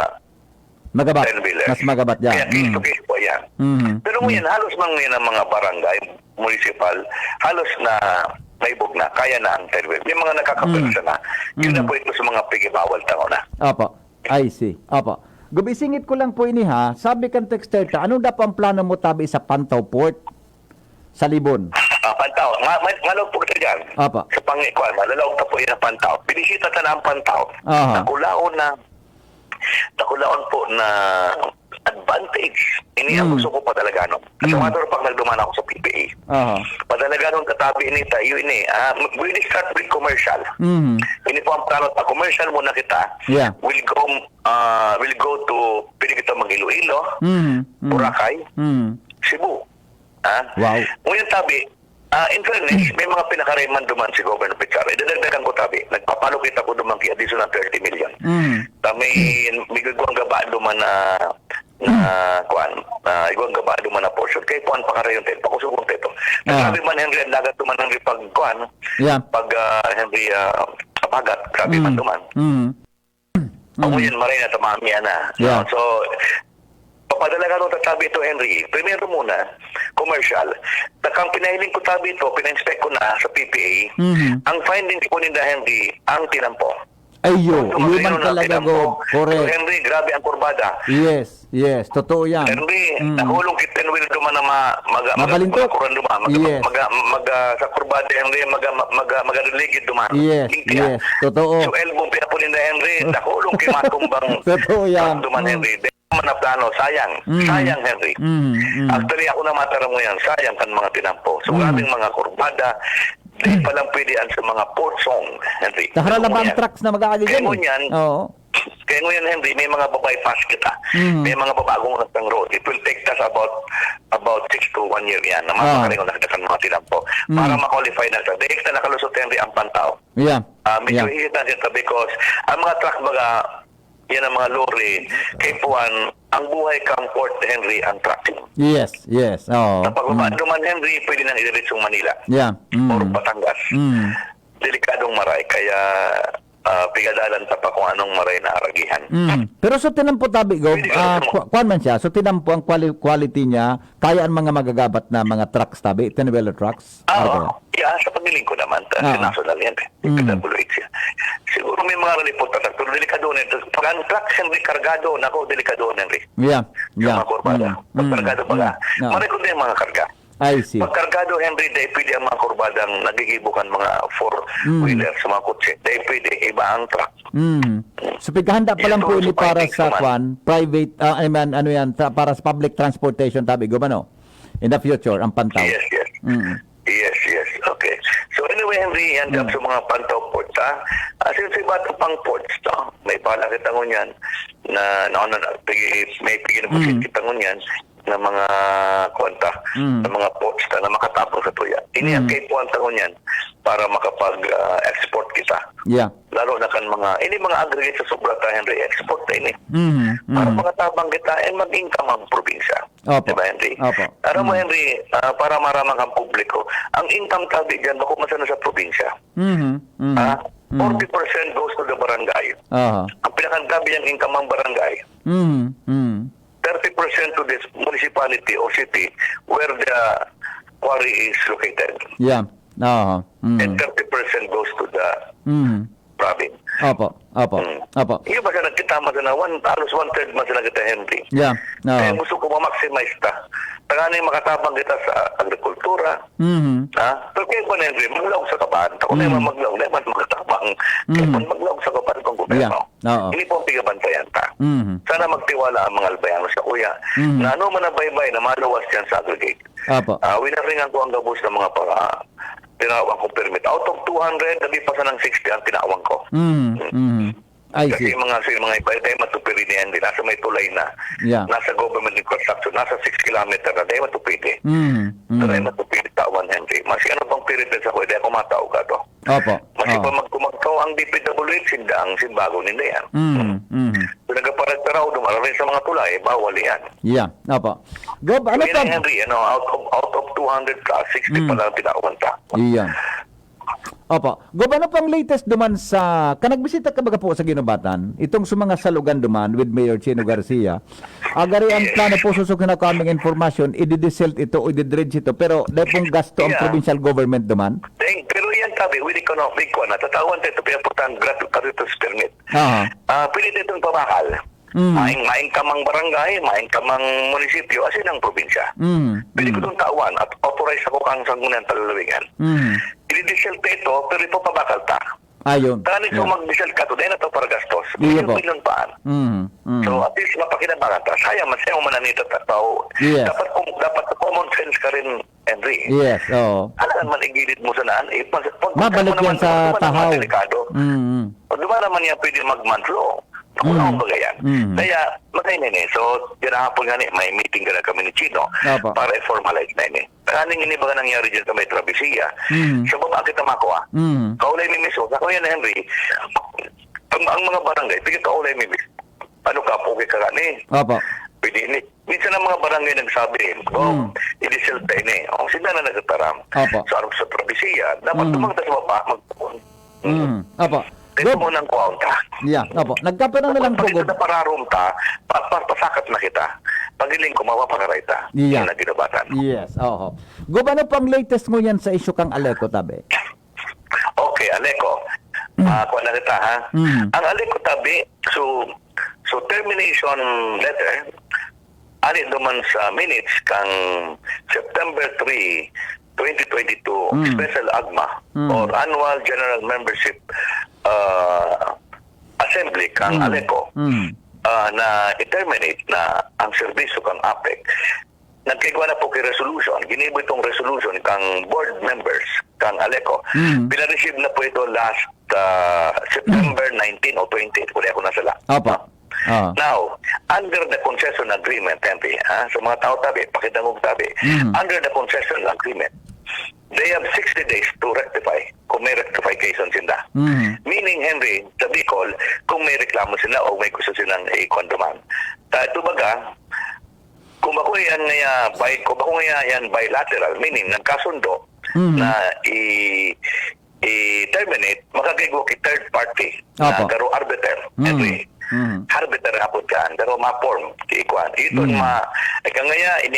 magabat. 10-wheeler. Mas magabat yan. Kaya case po yan. Pero ngayon, halos mang yan ang mga barangay, municipal, halos na naibog na, kaya na ang 10-wheeler. May mga nakakapersa na. Yun na po ito sa mga pigibawal tango na. Opo. I see. Opo. Gubisingit ko lang po ini ha. Sabi kan texter ta, ano dapat ang plano mo tabi sa Pantaw Port? Sa Libon? Pantaw. Malawag po kita dyan. Opo. Sa Pangikuan, malalawag na po yan ang Pantaw. Binisita ta na ang Pantaw. Nakulaon po na advantage. Ini ang gusto ko padalaganon. Kasi pag nagduman ako sa PPA. Padalaganon katabi ini tayo ini. We'll start with commercial. Ini po ang plano. Commercial muna kita. Yeah. We'll go to pwede kita mag-Iloilo, Boracay, Cebu. Wow. Ngayon tabi, in fairness, may mga pinakareman duman si Governor Pichara. Idadagdagan ko tabi. Nagpapalo kita ko duman kay additional 30 million. May gagawang gaba duman na igawang gaba duman na portion. Kaya kuhan pakarayon tayo. Pakusugong tayo. Nagsabi man Henry, ang dagat duman Henry pag kuhan. Pag Henry apagat, grabe man duman. Ako yun, maray na tamami na. So, papadalaga nung tatabi ito, Henry. Primero muna, commercial. Nakang pinahiling ko tabi ito, pina-inspect ko na sa PPA. Ang findings ko nila, Henry, ang tinampo. Ayo, human talaga go. So, Correct. Henry, grabe ang kurbada. Yes, totoo yan. Henry, nahulong kita ng will duman na Mabalintok. Yes. Sa kurbada, Henry, magaligid duman. Yes, yes, totoo. So, elbow pinapunin na Henry, nahulong kimatumbang Totoo yan. duman, Henry. Manaplano, sayang. Sayang, Henry. Actually, ako na matarang mo yan, sayang kan mga tinampo. So, grabing mga kurbada, di palang pwedeyaan sa mga portsong, Henry. Tahara lang ba ang trucks na mag-aagi Kaya dyan? mo yan, Oo. kaya ngayon, Henry, may mga bypass kita. May mga babagong hatang road. It will take us about 6 to 1 year yan na mapakaling nakitakan mga tinampo para ma-qualify na sa. Dahil na nakalusot, Henry, ang Pantao. Yeah. Medyo hihit na dito because ang mga truck baga, yan ang mga lorry, kay Puan, ang buhay comfort, Henry, ang trucking. Yes. Oo. Sa pagbaba naman, Henry, pwede nang idiretsong Manila. Yeah. Or Batangas. Delikadong maray, kaya pigadalan ta pa kung anong maray na aragihan. Pero so tinampo tabi go, kuan man siya, so tinampo ang quality niya, kaya ang mga magagabat na mga trucks tabi, tinibelo trucks. Yeah, sa pagbiling ko naman, national yan. PWH siya. Siguro may mga relipot na pero delikado na ito. Pag ang trucks hindi kargado, nako, delikado na rin. Yeah. Yung mga kurbada. Pag kargado pa ka, marekod na yung mga karga. I see. Pagkargado, Henry, dahil pwede ang mga kurbadang nagigibukan mga four-wheeler sa mga kutse. Dahil pwede iba ang truck. So pigahanda pa lang po ini para sa private, para sa public transportation tabi, gumano? In the future, ang Pantao. Yes. Yes. Okay. So anyway, Henry, yan sa mga Pantao ports, ha? Since iba ito pang ports, no? May palakit ang unyan may piginabusit kita ngunyan na mga kwanta, na mga ports na makatapos sa tuya. Ini ang kay kwanta ngunyan para makapag-export kita. Yeah. Lalo na kan ini mga aggregate sa sobra ta, Henry, export na ini. Para makatabang kita and mag-income ang probinsya. Opo. Diba, Henry? Opo. Alam mo, Henry, para maramang ang publiko, ang income tabi dyan, makumasa na sa probinsya. 40% goes to the barangay. Ang pinakagabi niyang income ang barangay. 30% to this municipality or city where the quarry is located. Yeah. And 30% goes to the province. Opo. Iyo ba siya nagkitama na halos 1/3 man sila kita, Henry. Yeah. Kaya gusto ko ma-maximize ta. Tanganin makatabang kita sa agrikultura. Pero kaya ba, Henry, maglaog sa kaban. Ako na yung maglaog, na yung makatabang. Kaya maglaog sa kaban kong gobyerno. Hindi po ang pigabantayan ta. Sana magtiwala ang mga albayano sa kuya. Na ano man na baybay na malawas yan sa aggregate. Winaringan ko ang gabos ng mga tinawang ko permit. Out of 200, nagipasa ng 60 ang tinawang ko. Kasi mga iba tayo matupiri na yan. Nasa may tulay na. Nasa government construction. Nasa 6 kilometer na. Tayo matupiri. Tayo matupiri tawan, Henry. Masi ano bang period sa kuya? Dahil kumatao ka to. Masi pa magkumagkaw ang DPWH, simbago nila yan. So nagpaparagtaraw, dumararin sa mga tulay, bawal yan. Yeah. Gob, ano pa? Henry, out of 200 ka, 60 pa lang tinawang ta. Yeah. Gob, ano pang latest duman sa kanagbisita ka baga po sa Ginobatan itong sa mga salugan duman with Mayor Chino Garcia agari ang plano po susukin na kaming informasyon i-deselt ito o i-dredge ito pero dahil pong gasto ang provincial government duman pero yan tabi with economic ko na tatawan tayo pinapurtan gratuitous permit pilit itong pabakal maing kamang barangay, maing kamang munisipyo, asin ang probinsya. Pwede ko itong tawan at authorize ako kang sanggunan talalawigan. I-diesel ka ito, pero ito pabakal ta. Ayun. Tangan ito mag-diesel ka to, dahil na ito para gastos. Million paan. So at least mapakinabangan ta. Sayang, masayang mananita tao. Dapat common sense ka rin, Henry. Yes, Alam man igilid mo sa naan. Mabalik yan sa tahaw. Diba naman yan pwede mag-month law? Kulang bagay yan. Kaya, matay na yun. So, ginahapon nga may meeting ka na kami ni Chino para i-formalize na yun. Kaning ini ba nangyari dyan sa may Travessia? Sa baba kita makuha. Kaulay mi miso. Ako yan, Henry. Ang mga barangay, pigit kaulay mi miso. Ano ka, pugi ka gani? Pwede ini. Minsan ang mga barangay nagsabi, i-diesel tayo ni. Ang sila na nagtataram. Sa Travessia, dapat tumagta sa baba, ito mo nang kuwaw ta. Nagkapanang na lang po. Pag ito na pararom ta, pasakat na kita. Pagiling ko, mapapakaray ta. Yan ang Ginobatan. Yes, Gob, ano pang latest mo yan sa issue kang Aleco, tabi? Okay, Aleco. Kuha na kita, ha? Ang alin ko tabi, so termination letter, ani duman sa minutes kang September 3, 2022, Special AGMA or Annual General Membership Assembly kang ALECO na i-terminate na ang serbisyo kang APEC. Nagkagawa na po kay resolution. Ginibo itong resolution kang board members kang ALECO. Pina-receive na po ito last September 19 o 20. Kuli ako nasala. Apa. Now, under the concession agreement, Henry, sa mga tao tabi, pakitangog tabi, under the concession agreement, they have 60 days to rectify kung may rectification sila. Meaning, Henry, sa Bicol, kung may reklamo sila o may gusto silang i-condoman. Ito baga, kung ako yan bilateral, meaning nagkasundo na i-terminate, makagigwa kay third party na garo arbiter. Henry, arbiter hapon ka, garo ma-form kiikuan. Ito ini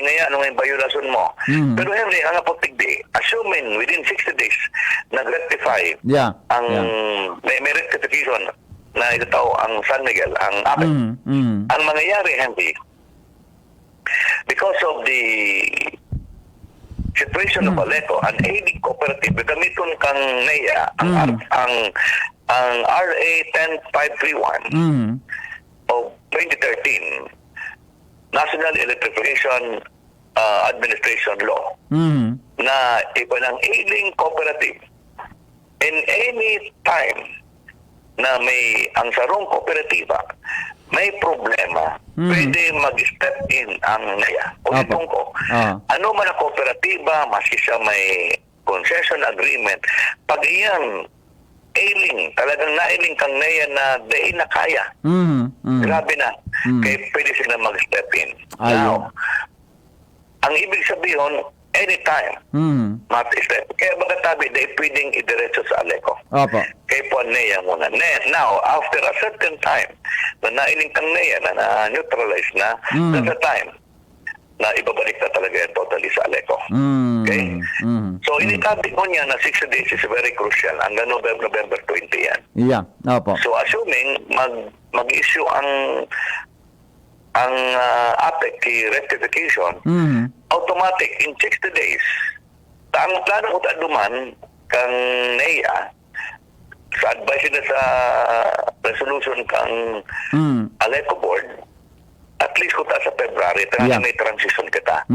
ngaya ano yung violation mo. Pero Henry, ang apotigdi, assuming within 60 days nag-rectify ang may rectification na ito ang San Miguel, ang APEC. Ang mangyayari, Henry, because of the situation of ALECO, an aiding cooperative, gamiton kang NEA, ang RA 10531 of 2013, National Electrification Administration Law, na iba ng aiding cooperative in any time na may ang sarong kooperatiba may problema, pwede mag-step in ang NEA. Ulitin ko, ano man ang kooperatiba, maski siya may concession agreement, pag iyan, talagang nailing kang NEA na day na kaya. Grabe na. Kaya pwede sila mag-step in. Now, ang ibig sabihin, anytime, mati-step. Kaya baga tabi, day pwedeng idiretso sa ALECO. Kaya po NEA muna. Now, after a certain time, na nailing kang NEA, na na-neutralize na, that's a time na ibabalik na talaga yan totally sa ALECO. Okay? So, initabi ko niya na 60 days is very crucial. Hanggang November 20 yan. So, assuming mag-issue ang APEC rectification, automatic in 60 days. Ang plano ko duman kang NEA sa advice na sa resolution kang ALECO board, at least ko sa February, may transition kita.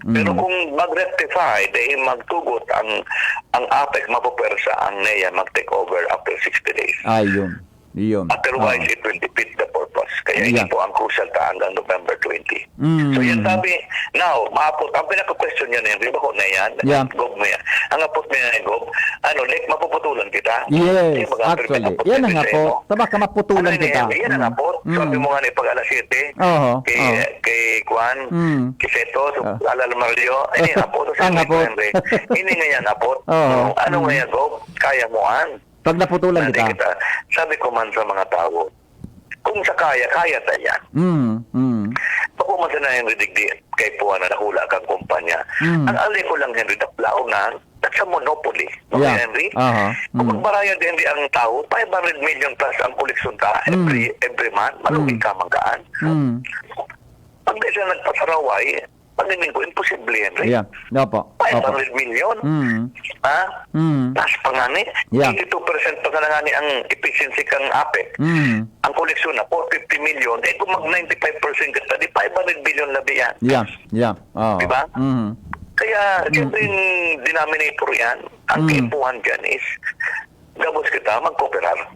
Pero kung mag-rectify, dahil magtugot ang APEC, mapupwersa ang NEA mag-take over after 60 days. Otherwise, it will defeat the purpose. Kaya hindi po ang crucial hanggang November 20. So yan sabi, now, maapot, ang pinaka-question yan, di ba ko na yan? Gob mo yan. Ang apot mo yan, Gob, mapuputulan kita? Yes, actually. Yan ang apot. Tama ka maputulan kita. Yan ang apot. Sabi mo nga pag alas 7, kay Juan, kay Seto, alala Mario, ini apot. Ang apot. Ini nga yan apot. Ano nga yan, Gob? Kaya mo an. Pag naputulan kita. Sabi ko man sa mga tao, kung sa kaya tayo yan. Pag man sa na Henry Digdi, kay Puan na nahula kang kumpanya, ang alay ko lang Henry, naplao na, that's a monopoly. Okay, Henry? Kung magbaraya din ang tao, 500 million plus ang koleksyon ta every month, malugi ka mangkaan. Pag di sila nagpasaraway, pagdating ko, imposible, Henry. 500 million. Taas pa nga ni. 82% pa nga nga ni ang efficiency kang APEC. Ang koleksyon na, 450 million. Kung mag-95% ka, di 500 billion na biyan. Diba? Kaya, ito yung denominator yan. Ang kipuhan dyan is, gabos kita, mag-cooperar.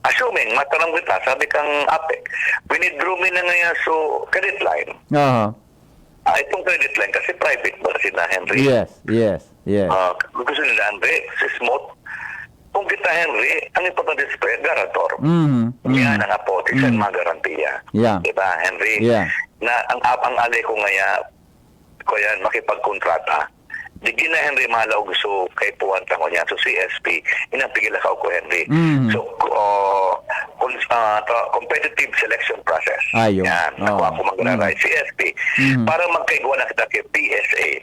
Assuming, matanong kita, sabi kang APEC, winidraw mo na ngayon so credit line. Itong credit line, kasi private ba sila, Henry? Yes. Gusto nila, Henry, si Smooth. Kung kita, Henry, ang importante sa guarantor. Yan ang apotis at mga garantiya. Diba, Henry? Na ang ALECO ngaya, ko yan, makipagkontrata. Di gina Henry malaw gusto kay Puwan tango niya. So CSP, inapigil ako ko Henry. So, competitive selection process. Yan, nakuha ko mag-raray CSP. Para magkaigwa na kita kay PSA,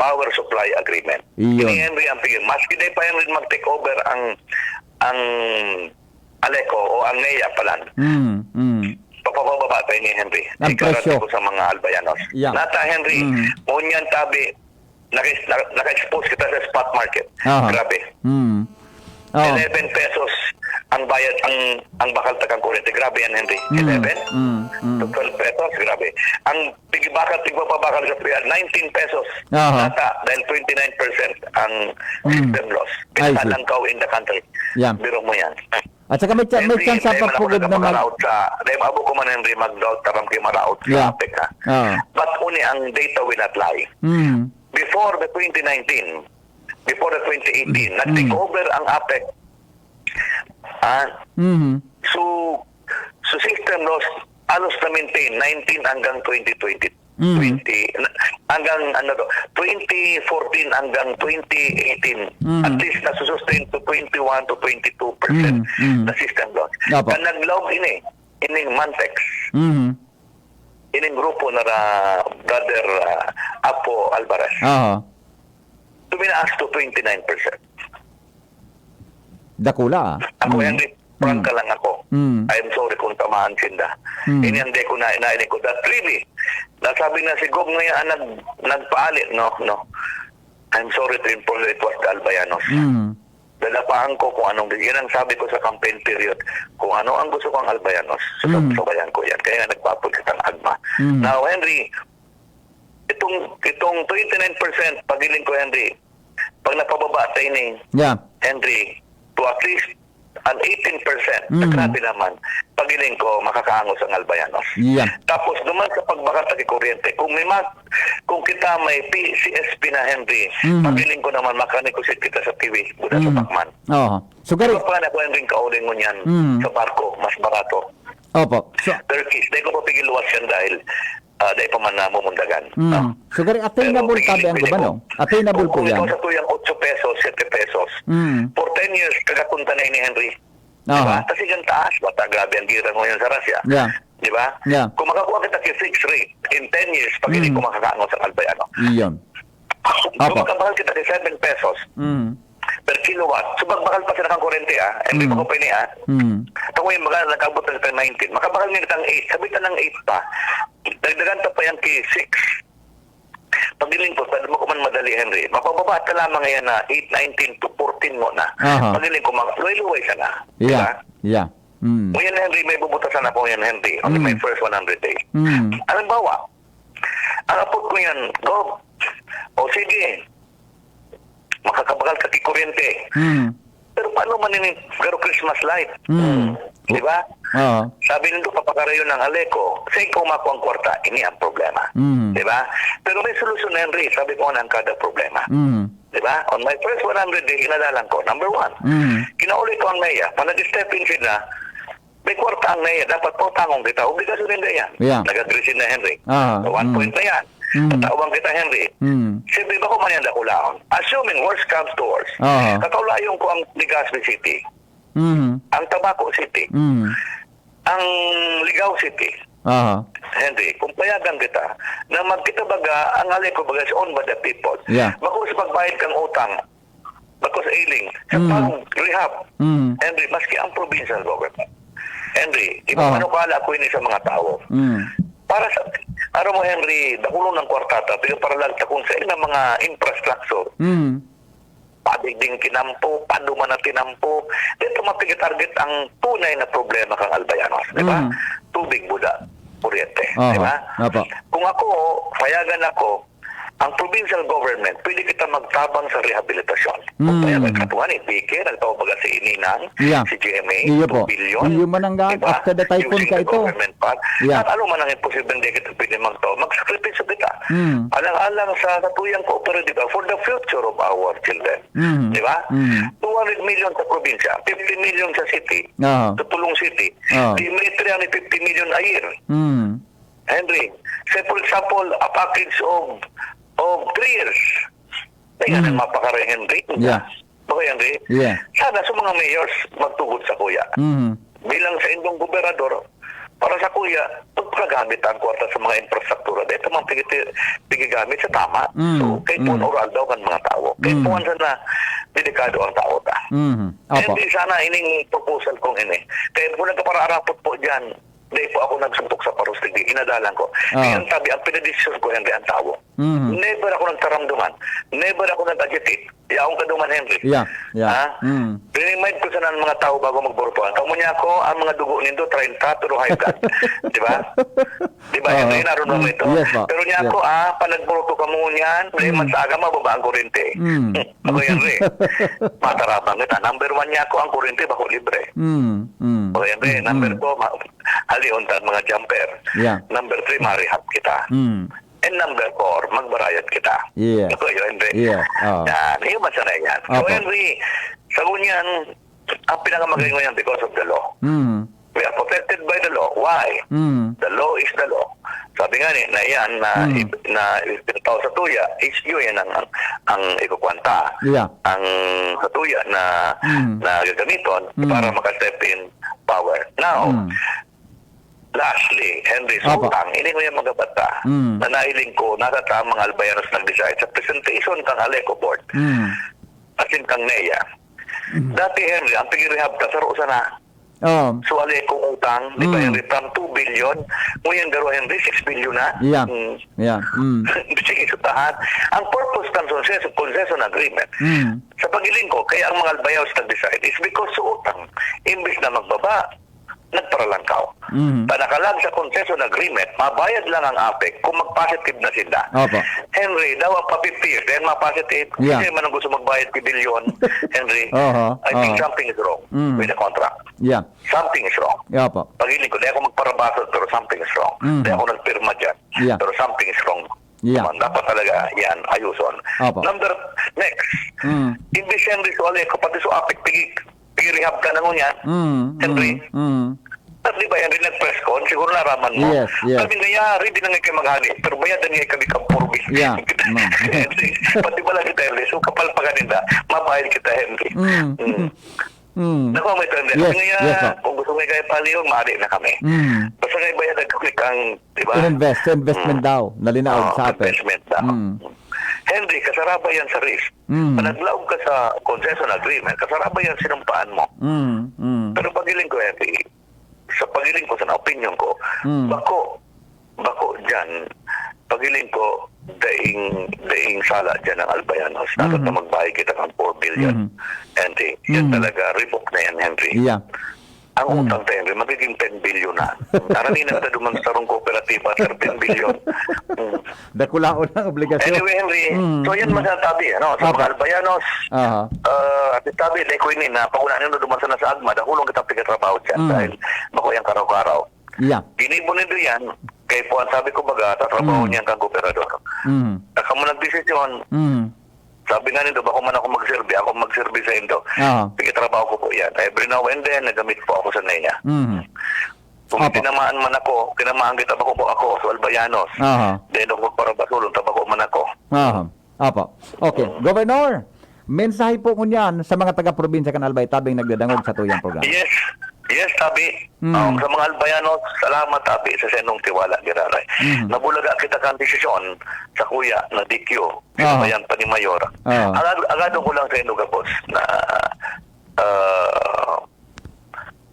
Power Supply Agreement. Ini Henry ang pigil. Maski na pa Henry mag-take over ang ang Aleco o ang NEA palan. Papababa tayo ni Henry. Ang presyo. Ko sa mga albayanos. Yeah. Nata Henry, unyan tabi, naka-expose kita sa spot market. Grabe. 11 pesos ang bayad, ang bakal takang kuryente. Grabe yan, Henry. 11 to 12 pesos. Grabe. Ang tigpapabakal sa priya, 19 pesos. Nata, dahil 29% ang system loss. Pinalangkaw in the country. Yeah. Biro mo yan. At saka may chance sa pagpugod na dahil abo ko man, Henry, mag-doubt taram kayo maraot sa APEC, ha? But uni, ang data will not lie. Before the 2019, before the 2018, nag-take over ang APEC. So system loss, alos na maintain 19 hanggang 2020. 20 hanggang 2014 hanggang 2018 at least nasusustain to 21 to 22% na system loss. Kan nag-log ining Mantex. Ining grupo na brother Apo Alvarez. Tuminaas to 29%. Dakula. Ako, Henry, prangka lang ako. I'm sorry kung tamaan sinda. Hindi ko na ko. That really, nasabi na si Gob ngayon nagpaalit, no? I'm sorry to inform you, it was the Albayanos. Dalapaan ko kung anong, yun ang sabi ko sa campaign period, kung ano ang gusto kong Albayanos, sabayan ko yan. Kaya nga nagpapag kitang agma. Now, Henry, itong 29%, pagiling ko, Henry, pag napababa tayo ni Henry, to at least an 18%, grabe naman, pagiling ko, makakaangos ang Albayanos. Tapos, naman sa pagbakal sa kuryente, kung kita may PCSP na, Henry, pagiling ko naman, makanikusit kita sa TV, buda sa Pacman. So, gari... Paano ako, Henry, kauling mo niyan sa barko, mas barato. Opo. Turkish, dahil ko pa pigilwas yan dahil dahil pa man mumundagan. So, gari, attainable tabi ang gubano? Attainable po yan? Kung ito sa tuyang 8 pesos, 7 pesos, for 10 years, kagakunta na ni Henry. Diba? Kasi yung taas, bata grabe ang gira ngayon sa Russia. Diba? Kung makakuha kita kay fixed rate, in 10 years, pag hindi ko makakaangon sa Albayano. Iyon. Kung makabakal kita kay 7 pesos, per kilowatt, so magbakal pa sila kang kurente, hindi pa ko pa ini, Ito ngayon, nag-abot na kita 19. Makabakal nga kitang 8, sabitan ng 8 pa, dagdagan pa yan kay 6. Pagiling ko, pwede mo ko man madali, Henry. Mapababa ka lamang ngayon na 8, 19 to 14 mo na. Pagiling ko, luway-luway siya na. Yeah. Ngayon, Henry, may bubutasan ako ngayon, Henry, on my first 100 days. Anong bawa? Ang apot ko yan, go. O sige, makakabakal ka kay kuryente. Pero paano man ini Christmas light? Diba? Sabi nito, papakarayo ng Aleco, say kung makuha ang kwarta, ini ang problema. Diba? Pero may solusyon, Henry, sabi ko na ang kada problema. Diba? On my first 100 days, inadalan ko, number 1, kinauli ko ang NEA, pa nag-step in sila, may kwarta ang NEA, dapat po tangong kita, obligasyon din na yan. Nag-agree na Henry. So 1 point na yan. Tatawang kita, Henry. Siyempre ba ko man yan dakulaon? Assuming worst comes to worst. Katawlayon ko ang Legazpi City. Ang Tabaco City. Ang Ligao City. Henry, kung payagan kita na magkita baga, ang Aleco baga is owned by the people. Bakos pagbayad kang utang, bakos ailing, sa pang-rehab. Henry, maski ang provincial government. Henry, ipamanukala ko ini sa mga tao. Para sa araw mo, Henry, dakulong ng kwartata, pero para lang sa kung sa ilang mga infrastructure, padigding kinampo, paduman na tinampo, dito mapigitarget ang tunay na problema kang Albayanos, di ba? Tubig, buda, kuryente, di ba? Kung ako, payagan ako, ang provincial government, pwede kita magtabang sa rehabilitasyon. Kung payagan katuhan, BK, nagtawag baga si Ininang, si GMA, 2 billion. Iyo man ang after the typhoon ka ito. At ano man ang imposible hindi kita pwede magtawag. Mag-sacrifice kita. Alang-alang sa katuyang cooperative for the future of our children. Di ba? 200 million sa probinsya, 50 million sa city, sa Tulong City. Di may 350 million a year. Henry, say for example, a package of 3 years. Kaya nga mapakara, Henry. Okay, Henry? Sana sa mga mayors magtugod sa kuya. Bilang sa indong gobernador, para sa kuya, pagkagamit ang kwarta sa mga infrastruktura. Dito mga pigigamit sa tama. So, kahit po oral daw kan mga tao. Kahit po na delikado ang tao ta. Opo. Hindi sana ining proposal kong ini. Kaya kung nagkapararapot po dyan, hindi po ako nagsumpok sa parustig. Inadalan ko. Kaya ang sabi, ang pinadisyon ko, Henry, ang tao. Never ako nagtaramduman. Never ako nag-agitate. Akong kaduman, Henry. Yeah. Ha? Remind ko sana ng mga tao bago magborutuan. Kamu niya ako, ang mga dugo nindo, 30 to high blood. Di ba? Di ba, Henry, naroon mo ito? Yes, pa. Pero niya ako, pag nagboruto ka mo niyan, man sa aga, mababa ang kurente. Ako, Henry. Matarapang kita. Number 1 niya ako, ang kurente, bako libre. O, Henry, number 2, haliuntan mga jumper. Yeah. Number 3, marihap kita. And number 4, magbarayad kita. Yes. Ako yun, Henry. Yeah. Yan, yung masana yan. So, Opo. Henry, sa ngunyan, ang pinakamagaling ngunyan because of the law. We are protected by the law. Why? The law is the law. Sabi nga ni, na yan, na tao sa tuya, HQ yan ang ikukwanta. Yeah. Ang sa tuya na gagamiton para makastep in power. Now, lastly, Henry, sa Opo. utang, hindi ko yung mga bata na nahiling ko, nakata mga albayanos nag-decide sa presentation kang Aleco Board, asin kang NEA. Dati, Henry, ang pag-rehab ka, saro sana. So, Aleco utang, di ba, Henry, from 2 billion, ngayon garo, Henry, 6 billion na. Yeah. Yeah. Sige, sutahan. Ang purpose ng concession agreement, sa pagiling ko, kaya ang mga albayanos nag-decide is because sa utang, imbis na magbaba, nagparalangkaw. Panakalag sa concession agreement, mabayad lang ang APEC kung mag-positive na sila. Opo. Henry, daw ang pa-50, then ma-positive. Yeah. Kasi man ang gusto magbayad ng bilyon, Henry, I think something is wrong with the contract. Yeah. Something is wrong. Yeah, po. Pagiling ko, di ako magparabasol, pero something is wrong. Di ako nagpirma dyan, Yeah. pero something is wrong. Yeah. Dapat talaga yan, ayuson. Opo. Next, imbis Henry, so Aleco, pati so APEC, pigi-rehab ka na ngunyan, Henry, at di ba yan rin nag-press con? Siguro naraman mo. Yes, yes. Sabi nga, ready na nga kayo maghali. Pero bayadan nga kami kang purbi. Yeah. Pati pala kita, Henry. So kapal pa kanina, mabayad kita, Henry. Naku, may tanda. Yes, Sabi nga, yes, kung gusto nga kayo paliyon, maaari na kami. Basta nga bayadan kami kang, di ba? Investment daw. Nalinaog sa atin. Investment daw. Henry, kasaraba yan sa risk. Naglaog ka sa concession agreement, kasaraba yan sinumpaan mo. Pero pagiling ko, Henry, sa pagiling ko, sa opinion ko, bako dyan, pagiling ko, daing sala dyan ng albayanos, dapat na magbayad kita ng 4 billion. Henry, yan talaga, revoke na yan, Henry. Yeah. Ang utang tayo, Henry, magiging 10 billion na. Naraninan na duman sa rong kooperatiba, sir, 10 billion. Dakulaon ang obligasyon. Anyway, Henry, so yan masasabi, ano, sa mga albayanos, at sabi, like ko ini na, pagunaan nyo duman sa nasa agma, dahulong kita pagkatrabaho dyan, dahil makoy ang karaw-karaw. Yeah. Ginibo nito yan, kay po, sabi ko baga, tatrabaho niyan kang gobernador. Saka mo nagdesisyon, sabi nga nito, bako man ako magserbi sa indo. Pagkatrabaho ko po yan. Every now and then, nagamit po ako sa NEA. Kung tinamaan man ako, tinamaan kita bako po ako sa albayanos. Then ako magparabasulong, tabako man ako. Apo. Okay. Governor, mensahe po kunyan sa mga taga-probinsya kan Albay tabing nagdadangog sa tuyang programa. Yes, tabi. Sa mga albayanos, salamat tabi sa senong tiwala, Giraray. Nabulaga kita kang desisyon sa kuya na DQ, pinabayan pa ni Mayor. Agado ko lang sa inyo, Gabos, na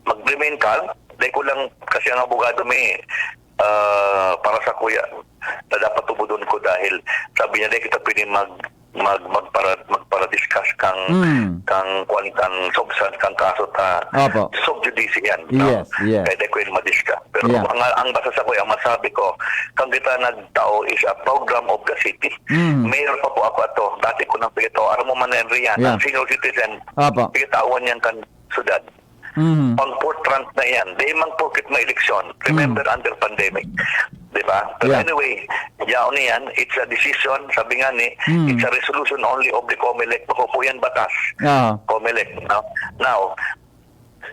mag-remain calm. Dahil ko lang, kasi ang abogado may para sa kuya na dapat tubudon ko dahil sabi niya, dahil kita pwede magpara-discuss kang substance kang kaso ta sub-judice yan. Yes. Kaya ko yung madiscuss. Pero ang basa sa kuya, masabi ko, kang kita nagtao is a program of the city. Mayor pa po ako ato. Dati ko nang pigitaw. Aram mo man na yan, ang senior citizen, pigitawan yan kan sudad. Pang fourth trans na yan. Di mang porkit may eleksyon. Remember, under pandemic. Diba? But anyway, yaon niyan, it's a decision, sabi nga ni, it's a resolution only of the COMELEC. Bako po yan batas. COMELEC. Now,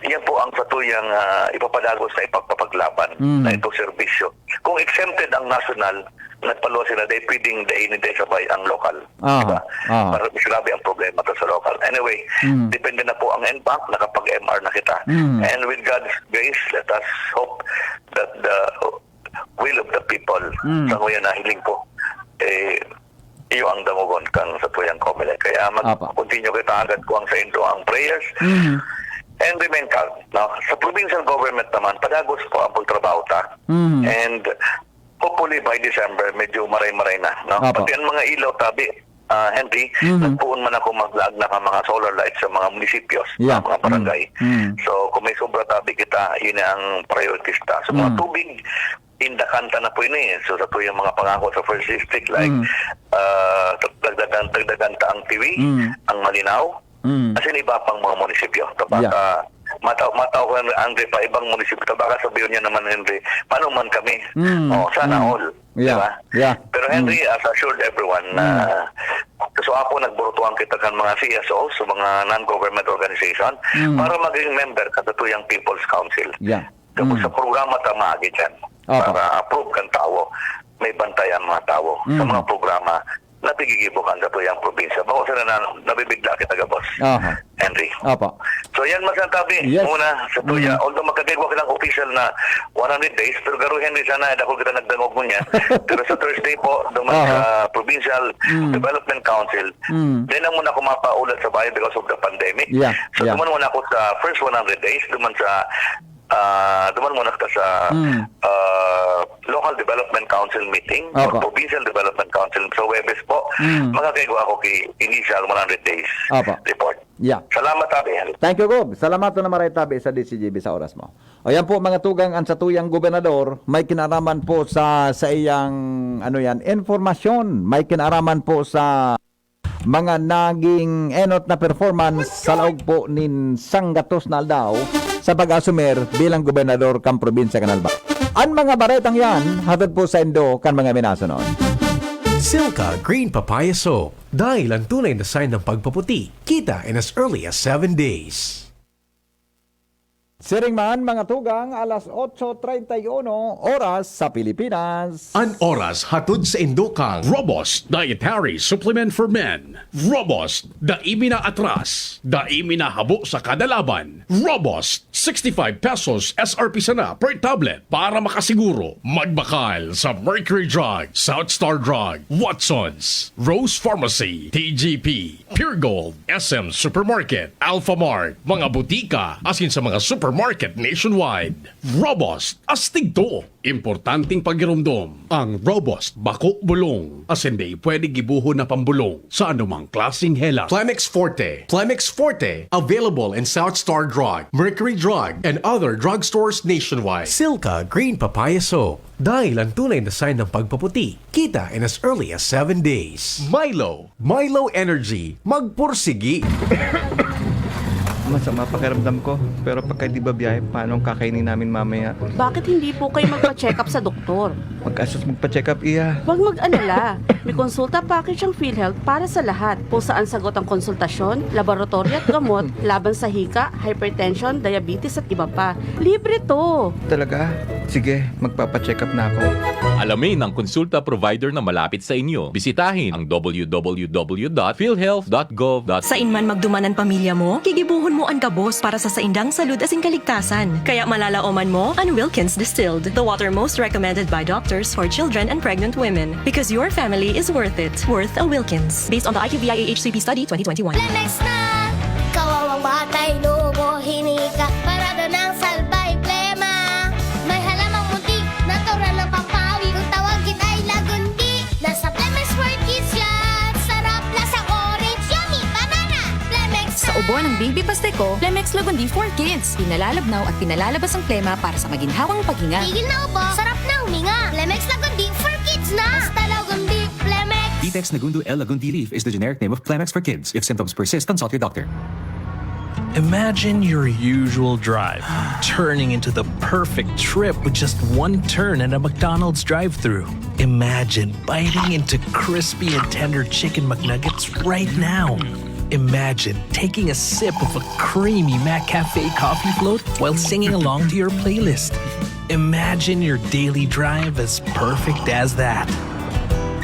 yan po ang satuyang ipapadagos na ipagpapaglaban na ito serbisyo. Kung exempted ang national, nagpalo sila, dahil pwedeng dainin dahil sabay ang local. Diba? Para grabe ang problema to sa local. Anyway, depende na po ang NBank, nakapag-MR na kita. And with God's grace, let us hope that the will of the people, sa kuya na hiling ko, iyo ang damugon kang sa tuyang Comelec. Kaya mag-continue kita agad kuwang sa indo ang prayers and remain calm. No? Sa provincial government naman, pag-agos po ang pagtrabaho ta. And hopefully by December, medyo maray-maray na. No? Pati ang mga ilaw tabi, Henry, nagpuon man ako maglag na mga solar lights sa mga munisipios, mga barangay. So kung may sobra tabi kita, yun ang priorities ta. So mga tubig, indakanta na po yun eh. So sa tuyang mga pangako sa first district, like dagdagan ta ang TV, ang malinaw, kasi iba pang mga munisipyo. Baka mataw ko Andre pa ibang munisipyo. Baka sabihin niya naman, Henry, paano man kami? Sana all. Diba? Pero Henry, as assured everyone na so ako nagburutuan kita kan mga CSO, so mga non-government organization, para maging member katutuyang People's Council. Tapos sa programa tamagi dyan, para approve kan tao, may bantayan mga tao sa mga programa na pigigibukan sa tuyang probinsya. Bako sila na nabibigla kita boss, Henry. So yan masasabi muna sa tuya. Although magkagigwa ka ng official na 100 days, pero garo Henry sana, ako kita nagdangog mo niya. Pero sa Thursday po, duman sa Provincial Development Council, then na muna ako mapaulat sa bahay because of the pandemic. So duman muna ako sa first 100 days, duman muna ka sa Local Development Council meeting or Provincial Development Council. So Webes po, makakigwa ako kay initial 100 days report. Salamat tabi. Thank you, Gob. Salamat na maray tabi sa DCGB sa oras mo. O yan po mga tugang ang sa tuyang gobernador, may kinaraman po sa iyang informasyon, may kinaraman po sa mga naging enot na performance sa laog po nin Sanggatos na aldaw sa pag-asumer bilang gobernador kang probinsya Canalba. Ang mga baretang yan, hatod po sa indo kan mga minasunod. Silka Green Papaya Soap. Dahil ang tunay na sign ng pagpaputi, kita in as early as 7 days. Siring man mga tugang, alas 8:31 oras sa Pilipinas. An oras hatod sa Indokang Robust Dietary Supplement for Men. Robust, daimi na atras, daimi na habo sa kada laban. Robust, 65 pesos SRP sana per tablet para makasiguro. Magbakal sa Mercury Drug, South Star Drug, Watsons, Rose Pharmacy, TGP, Pure Gold, SM Supermarket, Alpha Mart, mga butika, asin sa mga supermarket nationwide. Robust, astig to. Importanteng pagirumdom. Ang Robust Bako Bulong. Asin di pwede gibuho na pambulong sa anumang klaseng hela. Plemix Forte. Plemix Forte. Available in South Star Drug, Mercury Drug, and other drugstores nationwide. Silka Green Papaya Soap. Dahil ang tunay na sign ng pagpaputi, kita in as early as 7 days. Milo. Milo Energy. Magpursigi. Masama pakiramdam ko. Pero pagka di ba biyahe, paano kakainin namin mamaya? Bakit hindi po kayo magpa-check up sa doktor? Mag-asos magpa-check up, iya. Huwag mag-alala. May konsulta package ang PhilHealth para sa lahat. Kung saan sagot ang konsultasyon, laboratory at gamot, laban sa hika, hypertension, diabetes at iba pa. Libre to. Talaga? Sige, magpapa-check up na ako. Alamin ang konsulta provider na malapit sa inyo. Bisitahin ang www.philhealth.gov. Sa inman magdumanan pamilya mo, kigibuhon mo ang kabos para sa saindang salud asing kaligtasan. Kaya malalaoman mo ang Wilkins Distilled, the water most recommended by doctors for children and pregnant women. Because your family is worth it. Worth a Wilkins. Based on the IQVIA HCP study 2021. Lemex na! Kawawang batay, lumo, hinika, parada ng salbay, plema. May halamang muntik, natural ng pampawi, kung tawagin ay lagundi. Nasa Lemex for Kids yan, sarap lasang orange, yummy, banana. Lemex na! Sa ubo ng baby Pasteco, Plemex Lagundi for Kids. Pinalalabnaw at pinalalabas ang plema para sa maginhawang paghinga. Tigil na ubo, sarap na huminga. Lemex Lagundi for Kids na! Basta Lagundi, Plemex! Detex Nagundu L. Lagundi Leaf is the generic name of Plemex for kids. If symptoms persist, consult your doctor. Imagine your usual drive turning into the perfect trip with just one turn at a McDonald's drive-thru. Imagine biting into crispy and tender chicken McNuggets right now. Imagine taking a sip of a creamy McCafe coffee float while singing along to your playlist. Imagine your daily drive as perfect as that.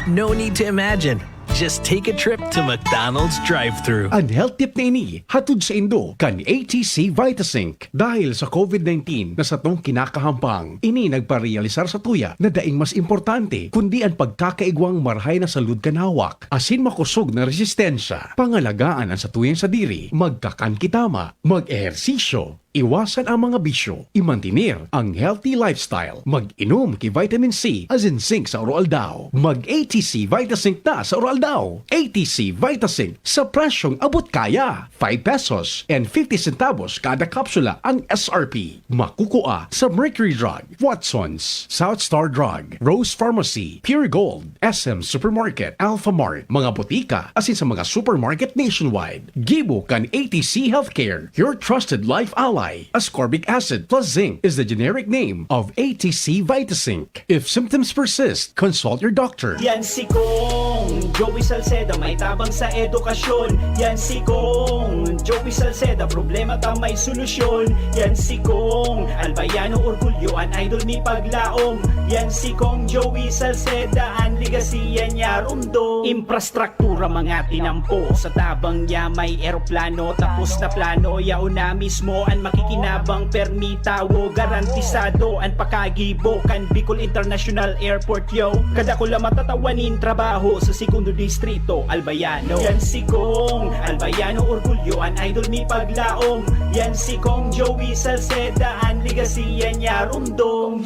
No need to imagine. Just take a trip to McDonald's drive-thru. Ang health tip na ini, hatod sa Indo, kan ATC Vitasync. Dahil sa COVID-19 na sa tong kinakahampang, ini nagparealisar sa tuya na daing mas importante, kundi ang pagkakaigwang marhay na salud kanawak, asin makusog na resistensya, pangalagaan ang sa tuyang sa diri, magkakan kitama, mag-ehersisyo, iwasan ang mga bisyo, imantinir ang healthy lifestyle, mag-inom ki vitamin C as in zinc sa Oral Daw, mag-ATC Vitasync na sa Oral Daw. ATC Vitasync sa presyong abot kaya, 5 pesos and 50 centavos kada kapsula ang SRP. Makukuha sa Mercury Drug, Watson's, South Star Drug, Rose Pharmacy, Pure Gold, SM Supermarket, Alpha Mart, mga botika asin sa mga supermarket nationwide. Gibo kan ATC Healthcare, your trusted life ally. Ascorbic acid plus zinc is the generic name of ATC Vitasync. If symptoms persist, consult your doctor. Yan si Kong Joey Salceda, may tabang sa edukasyon. Yan si Kong Joey Salceda, problema ta may solusyon. Yan si Kong Albayano Orgulyo, an idol ni Paglaom. Yan si Kong Joey Salceda, an ligasiya niya rumdo. Infrastruktura mga tinampo, sa tabang niya may eroplano. Tapos na plano, yauna mismo an makikinabang permitawo, garantisado ang pakagibo kan Bicol International Airport yo. Kada ko lang matatawanin trabaho sa segundo distrito Albayano. Yan si Kong Albayano Orgulyo, an idol ni Paglaom. Yan si Kong Joey Salceda, an ligasiya niya rumdong.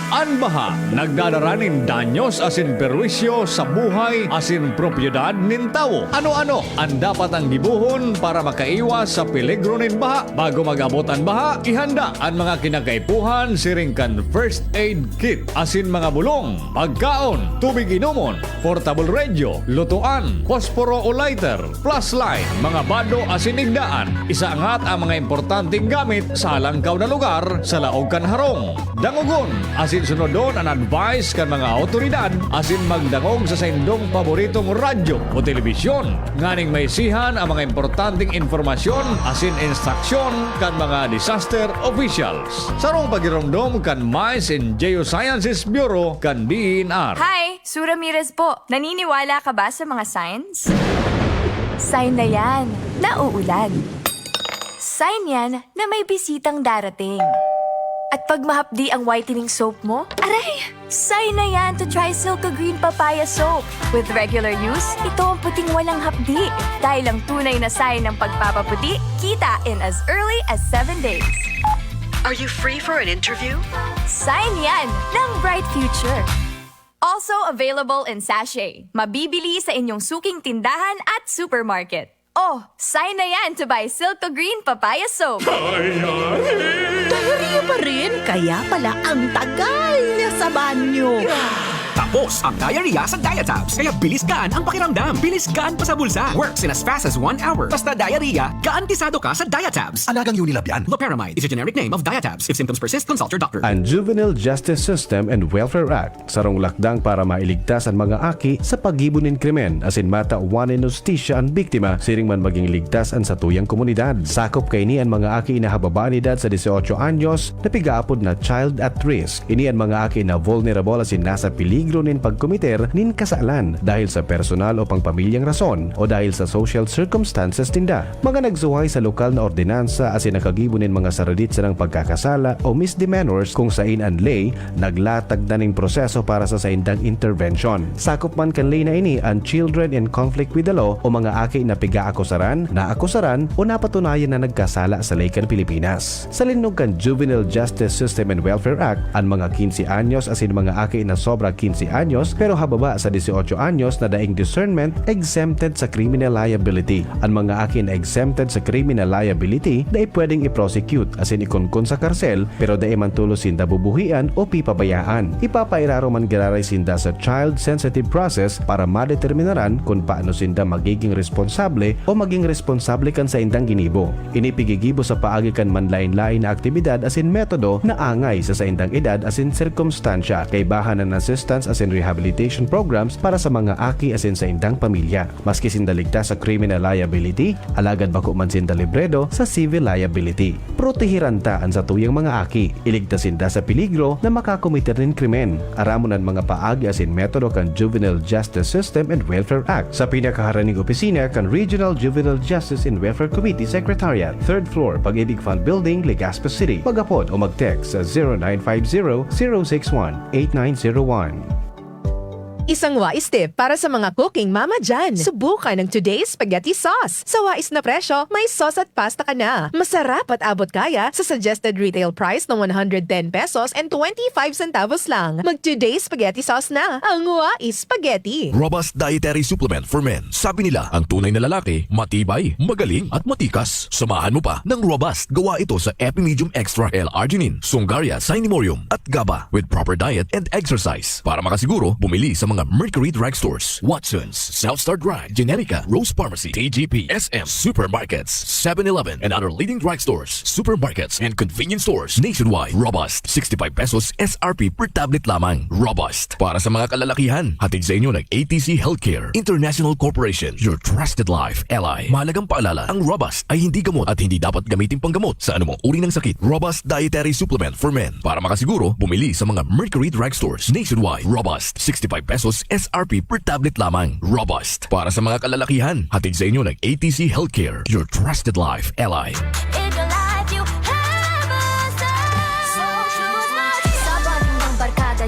Anbaha, nagdadaranin danyos asin perwisyo sa buhay asin propiedad nin tao. Ano-ano ang dapat ang gibuhon para makaiwas sa peligro nin baha? Bago mag-abot ang baha, ihanda ang mga kinakaipuhan siring kan first aid kit asin mga bulong, pagkaon, tubig inumon, portable radio, lutuan, posporo o lighter, flashlight, mga bado asin igdaan. Isaangat ang mga importanteng gamit sa alangkaw na lugar sa laog kan harong. Dangugon asin sunodon ang advice kan mga otoridad asin magdangog sa saindong paboritong radyo o telebisyon. Nganing may sihan ang mga importanteng informasyon asin instruksyon kan mga disaster officials. Sarong pagiromdom kan Mines and Geosciences Bureau kan DNR. Hi! Sue Ramirez po. Naniniwala ka ba sa mga signs? Sign na yan, nauulan. Sign yan na may bisitang darating. At pag mahapdi ang whitening soap mo, aray! Sign na yan to try Silka Green Papaya Soap. With regular use, ito ang puting walang hapdi. Dahil ang tunay na sign ng pagpapaputi, kita in as early as 7 days. Are you free for an interview? Sign yan ng Bright Future. Also available in sachet. Mabibili sa inyong suking tindahan at supermarket. Oh, sign na yan to buy Silka Green Papaya Soap. Diarrhea pa rin, kaya pala ang tagal niya sa banyo. Tapos ang diarrhea sa Diatabs. Kaya bilis gaan ang pakiramdam. Bilis gaan pa sa bulsa. Works in as fast as 1 hour. Basta diarrhea, garantisado ka sa Diatabs. Alagang Unilab yan. Loperamide is a generic name of Diatabs. If symptoms persist, consult your doctor. Ang Juvenile Justice System and Welfare Act sarong lakdang para mailigtas ang mga aki sa paggibunin krimen asin mata wanen justisya ang biktima siring man maging ligtas ang sa tuyang komunidad. Sakop kay ni ang mga aki na hababaan edad sa 18 anyos na pigaapod na child at risk. Ini ang mga aki na vulnerable asin nasa peligro nin pagkomiter nin kasalan dahil sa personal o pangpamilyang rason o dahil sa social circumstances tinda. Mga nagsuway sa lokal na ordinansa asin nakagibo nin mga saradit sa ng pagkakasala o misdemeanors kung sain ang lay naglatag na ning proseso para sa saindang intervention. Sakop man kan lay na ini ang children in conflict with the law o mga aki na piga-akusaran, naakusaran o napatunayan na nagkasala sa laykan Pilipinas. Sa linog kan Juvenile Justice System and Welfare Act, ang mga 15 anyos asin mga aki na sobra 15 anyos pero hababa sa 18 anyos na daing discernment exempted sa criminal liability. Ang mga aki na exempted sa criminal liability na pwedeng i-prosecute asin ikunkun sa karsel pero da mantulo sinda bubuhian o pipabayaan. Ipapairaro man gararay sinda sa child sensitive process para madeterminaran kung paano sinda magiging responsable o maging responsable kan sa indang ginibo. Inipigigibo sa paagi kan manlain-lain na aktibidad asin metodo na angay sa indang edad asin sirkumstansya kay bahanan assistance as in rehabilitation programs para sa mga aki as in sa indang pamilya. Maski sindaligtas sa criminal liability, alagad bako man sinda libredo sa civil liability. Protehiran ta ang sa tuyang mga aki. Iligtasin da sa peligro na makakomiter ng krimen. Aramunan mga paagi as in metodo kan Juvenile Justice System and Welfare Act sa pinakaharaning opisina kan Regional Juvenile Justice and Welfare Committee Secretariat, 3rd floor, Pag-ibig Fund Building, Legazpi City. Pagapod o mag-text sa 0950-061-8901. Isang wais tip para sa mga cooking mama dyan. Subukan ng Today's Spaghetti Sauce. Sa wais na presyo, may sauce at pasta ka na. Masarap at abot kaya sa suggested retail price ng 110 pesos and 25 centavos lang. Mag Today's Spaghetti Sauce na. Ang wais spaghetti. Robust Dietary Supplement for Men. Sabi nila, ang tunay na lalaki, matibay, magaling at matikas. Samahan mo pa ng Robust. Gawa ito sa Epimedium Extra L-Arginine, Sungaria Cinnamomum at GABA with proper diet and exercise. Para makasiguro, bumili sa mga Mercury Drugstores, Watson's, Southstar Drug, Generica, Rose Pharmacy, TGP, SM, Supermarkets, 7-Eleven, and other leading drugstores, supermarkets, and convenience stores nationwide. Robust, 65 pesos SRP per tablet lamang. Robust, para sa mga kalalakihan. Hatid sa inyo ng ATC Healthcare International Corporation, your trusted life ally. Mahalagang paalala, ang Robust ay hindi gamot at hindi dapat gamitin panggamot sa anumang uri ng sakit. Robust Dietary Supplement for Men. Para makasiguro, bumili sa mga Mercury Drugstores nationwide. Robust, 65 pesos SRP per tablet lamang. Robust, para sa mga kalalakihan. Hatid sa inyo ng ATC Healthcare, your trusted life ally.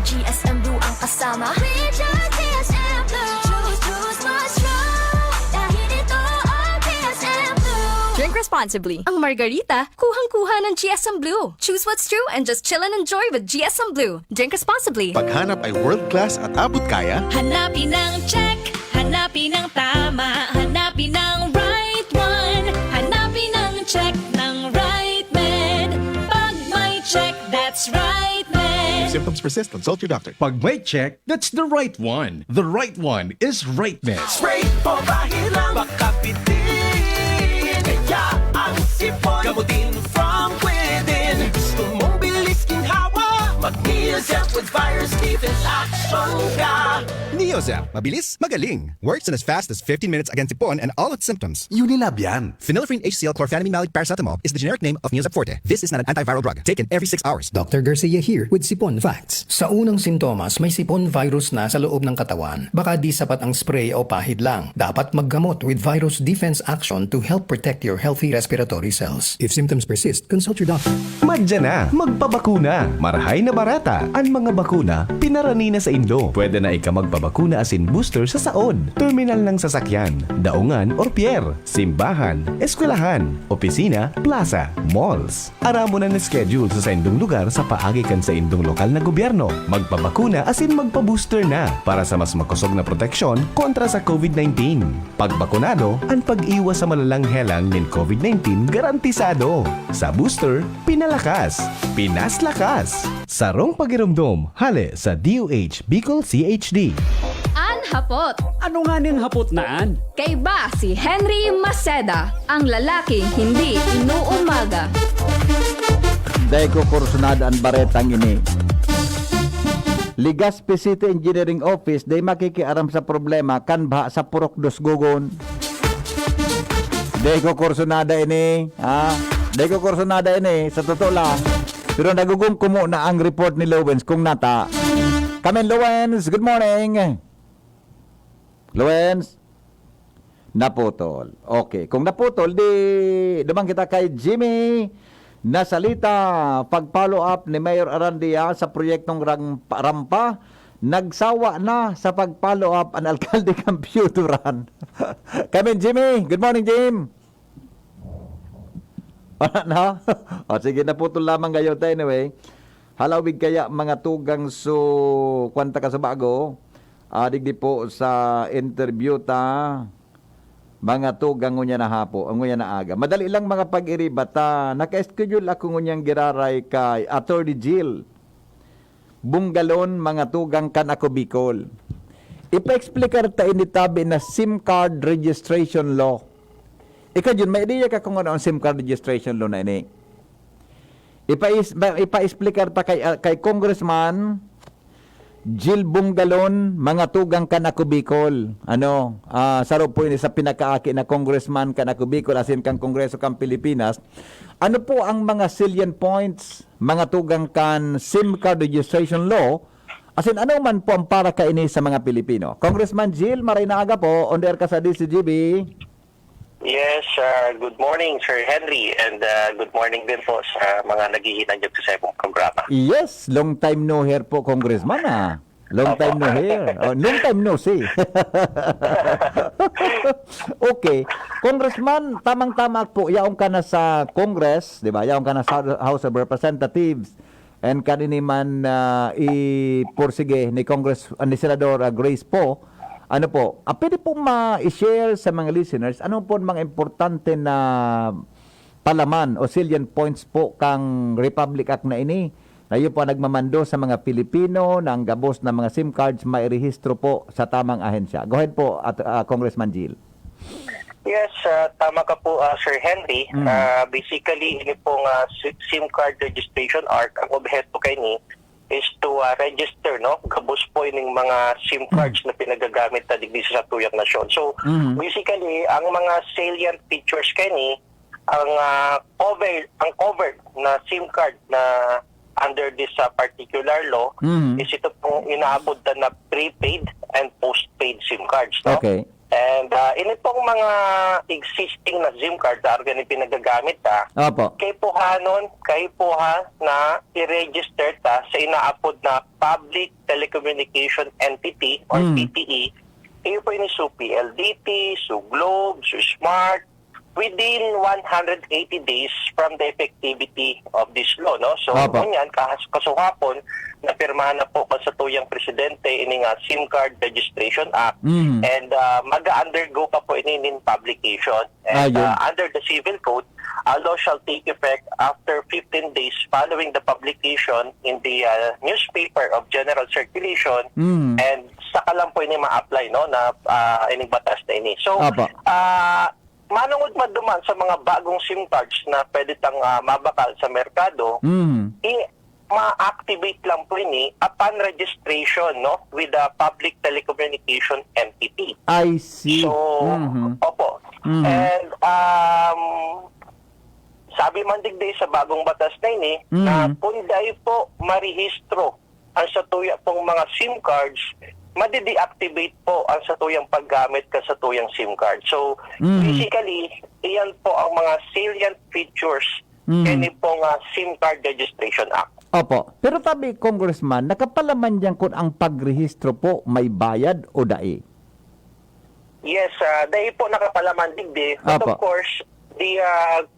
GSM Blue ang kasama. GSM Blue. Choose my strong. Dahil ito ang GSM Blue. Drink responsibly. Ang margarita, kuhang-kuha ng GSM Blue. Choose what's true and just chill and enjoy with GSM Blue. Drink responsibly. Paghanap ay world-class at abot kaya. Hanapin ang check, hanapin ang tama, hanapin ang right one, hanapin ang check ng right med. Pag may check, that's right med. If symptoms persist, consult your doctor. Pag may check, that's the right one. The right one is RightMed. Spray po bahid lang, makapitin. Kaya ang sipon, gamutin from within. Gusto mong bilis ginhawa, mag-Neozep with virus defense action ka. Neozep, mabilis, magaling. Works in as fast as 15 minutes against sipon and all its symptoms. Unilab yan. Phenylephrine HCl chlorphenamine malic paracetamol is the generic name of Neozep Forte. This is not an antiviral drug. Taken every 6 hours. Dr. Garcia here with Sipon Facts. Sa unang sintomas, may sipon virus na sa loob ng katawan. Baka di sapat ang spray o pahid lang. Dapat maggamot with virus defense action to help protect your healthy respiratory cells. If symptoms persist, consult your doctor. Madya na, magpabakuna. Marahay na barata. Ang mga bakuna, pinarani na sa Indo. Pwede na ika magpabakuna asin booster sa saod, terminal ng sasakyan, daungan or pier, simbahan, eskwelahan, opisina, plaza, malls. Aramo na schedule sa indong lugar sa paagi kan sa indong lokal na gobyerno. Magpabakuna asin magpa-booster na para sa mas makusog na proteksyon kontra sa COVID-19. Pagbakunado, ang pag-iwas sa malalang helang ng COVID-19 garantisado. Sa booster, pinalakas, pinaslakas. Sarong pagirumdom, hale sa DOH Bicol CHD. An hapot. Ano nga ning hapot naan? Kay ba si Henry Maceda, ang lalaking hindi inuumaga. Dahil ko kursunada ang baretang ini. Legazpi City Engineering Office, day makikiaram sa problema kan ba sa purok dos gugon. Dahil ko kursunada ini, dahil ko kursunada ini, sa totoo lang. Pero nagugong kumo na ang report ni Lowens kung nata. Come in, Lowens. Good morning. Lowens. Naputol. Okay. Kung naputol, di naman kita kay Jimmy nasalita. Pag-follow up ni Mayor Arandia sa proyektong rampa. Nagsawa na sa pag-follow up ang alkalde computeran. Come in, Jimmy. Good morning, Jim. No? O, sige, naputol lamang ngayon tayo anyway. Halawig kaya mga tugang kwanta ka sa bago. Digdi po sa interview ta mga tugang ngunya na hapo, ngunya na aga. Madali lang mga pag-iriba ta. Naka-schedule ako ngunyang giraray kay Attorney Jill Bunggalon mga tugang kan ako Bicol. Ipa-explicar ta initabi na SIM card registration law. Ikaw yun, may idea ka kung ano ang SIM card registration law na ini. Ipa-explicar ta kay Congressman Jill Bungalon, mga tugang kanako Bicol. Ano, saro po ini sa pinakaaki na congressman kanako Bicol, asin kang Kongreso kang Pilipinas. Ano po ang mga salient points, mga tugang kan SIM card registration law, asin ano man po ang para kaini sa mga Pilipino? Congressman Jill, maray na aga po, on the air ka sa DCGB. Yes, good morning Sir Henry, and good morning din po sa mga naghihinang dyan sa ibang programa. Yes, long time no hear po, Congressman Long time no hear. Long time no see. Okay. Congressman, tamang-tama po, yaong ka na sa Congress, di ba? Yaong ka na sa House of Representatives, and kanini man ipursige ni ni Senador Grace po. Ano po, pwede po ma-share sa mga listeners, ano po mga importante na palaman o salient points po kang Republic Act na ini, na yun po nagmamando sa mga Pilipino na ang gabos na mga SIM cards mairehistro po sa tamang ahensya. Go ahead po, Congressman Jill. Yes, tama ka po Sir Henry. Basically, ini pong SIM card registration act, ang objeto kay ni is to register, no? Gabos po yung mga SIM cards na pinagagamit na digdi sa tuyang nasyon. So, basically, ang mga salient features kay ni, ang covered na SIM card na under this particular law is ito pong inaabot na prepaid and postpaid SIM cards, no? Okay. And ini pong mga existing na SIM card na organi pinagagamit Opo. kayo po na i-register sa inaapod na Public Telecommunication Entity or PTE. Kayo po ini su PLDT, su Globe, su Smart, within 180 days from the effectivity of this law, no? So, kunyan, kasukapon, napirmahan na po sa tuyang presidente ini nga SIM Card Registration Act, and mag-undergo pa po ini in publication. And under the Civil Code, a law shall take effect after 15 days following the publication in the newspaper of general circulation, and saka lang po ini ma-apply, no, na ining batas na ini. So, manungod maduman sa mga bagong SIM cards na pwede tang mabakal sa merkado, ma-activate lang po ini upon registration, no, with the Public Telecommunication Entity. I see. So, opo. And sabi man digday sa bagong batas na ini, na punday po marehistro ang sa tuya pong mga SIM cards, madi-deactivate po ang sa tuyang paggamit ka sa tuyang SIM card. So, basically, iyan po ang mga salient features kini pong SIM Card Registration Act. Opo. Pero tabi, Congressman, nakapalaman diyan kung ang pagrehistro po may bayad o dai? Yes, dahil po nakapalaman digdi. But of course, the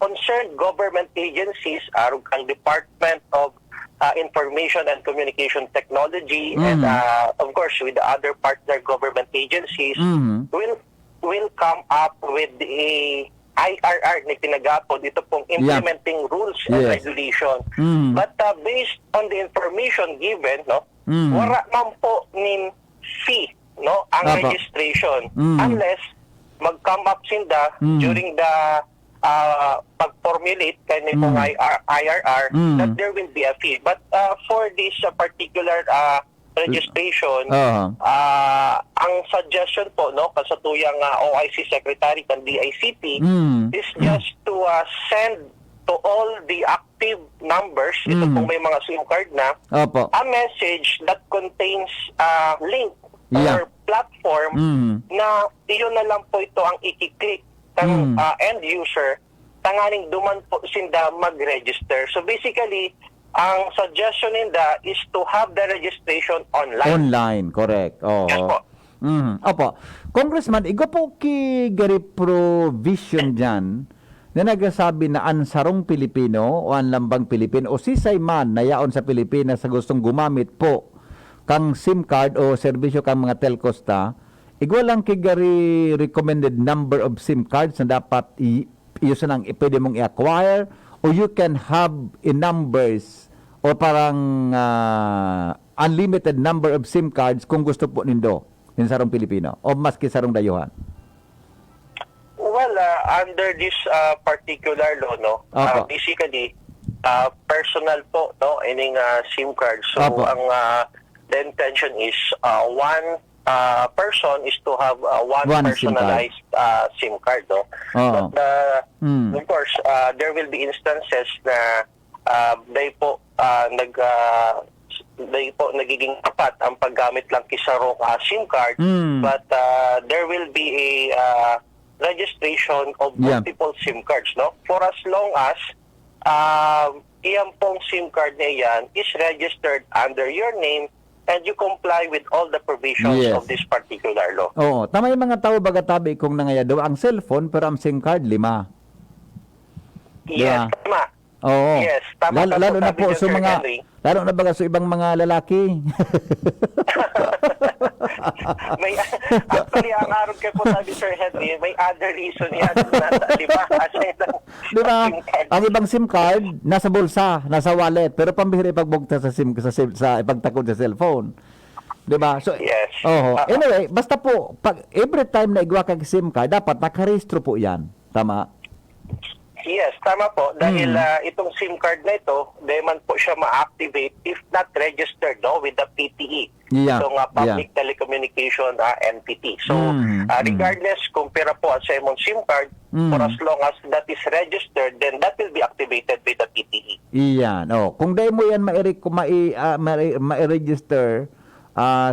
concerned government agencies are ang Department of Information and Communication Technology, and of course with the other partner government agencies, will come up with a IRR na tinagapon, ito pong implementing rules and regulation. But based on the information given, no, wala man po nin fee, no, ang registration unless mag-come up sinda during the pag-formulate kayo ng IRR, that there will be a fee. But for this particular registration, ang suggestion po, no, kasatuyang OIC Secretary ng DICT is just to send to all the active numbers, ito pong may mga SIM card na, a message that contains link or platform na iyon na lang po ito ang i-click ng end user, tanganing duman po sinda mag-register. So basically, ang suggestion ninda is to have the registration online. Online, correct. Yes po. Opo. Congressman, igo po ki gari provision dyan na nagsasabi na ang sarong Pilipino o ang lambang Pilipino o sisay man na yaon sa Pilipinas sa gustong gumamit po kang SIM card o serbisyo kang mga telcosta, igwa lang kigari recommended number of SIM cards na dapat iusan ang pwede mong i-acquire, or you can have in numbers or parang unlimited number of SIM cards kung gusto po nindo in sarong Pilipino o maski sarong dayuhan. Well, under this particular law, no, basically personal po, no, ining SIM card. So ang the intention is one person is to have one SIM card. personalized SIM card, no? Oo. But of course, there will be instances na they po nagiging tapat ang paggamit lang kisarong SIM card, but there will be a registration of multiple SIM cards, no? For as long as iyan pong SIM card na iyan is registered under your name and you comply with all the provisions of this particular law. Oo, tama yung mga tao bagatabi kung nangayado ang cellphone pero ang SIM card 5. Yes, tama. Oo. Yes, tama ka Lalo na sabi po niya, sa Sir mga Henry. lalo na baga sa ibang mga lalaki. Actually, ang aron kay po sabi Sir Henry, may other reason yan. Di ba? Di ba? Ang ibang SIM card nasa bulsa, nasa wallet, pero pambihira ipagbugta sa sa ipagtakod sa cellphone. Di ba? So, yes. Anyway, basta po pag every time na igwa kag SIM card, dapat nakarehistro po 'yan. Tama? Yes, tama po. Dahil itong SIM card na ito, di man po siya ma-activate if not registered, no, with the PTE. Yeah. Itong Public Telecommunication Entity. So, regardless kung pera po sa imong SIM card, for as long as that is registered, then that will be activated with the PTE. Iyan. Kung dahil mo yan ma-register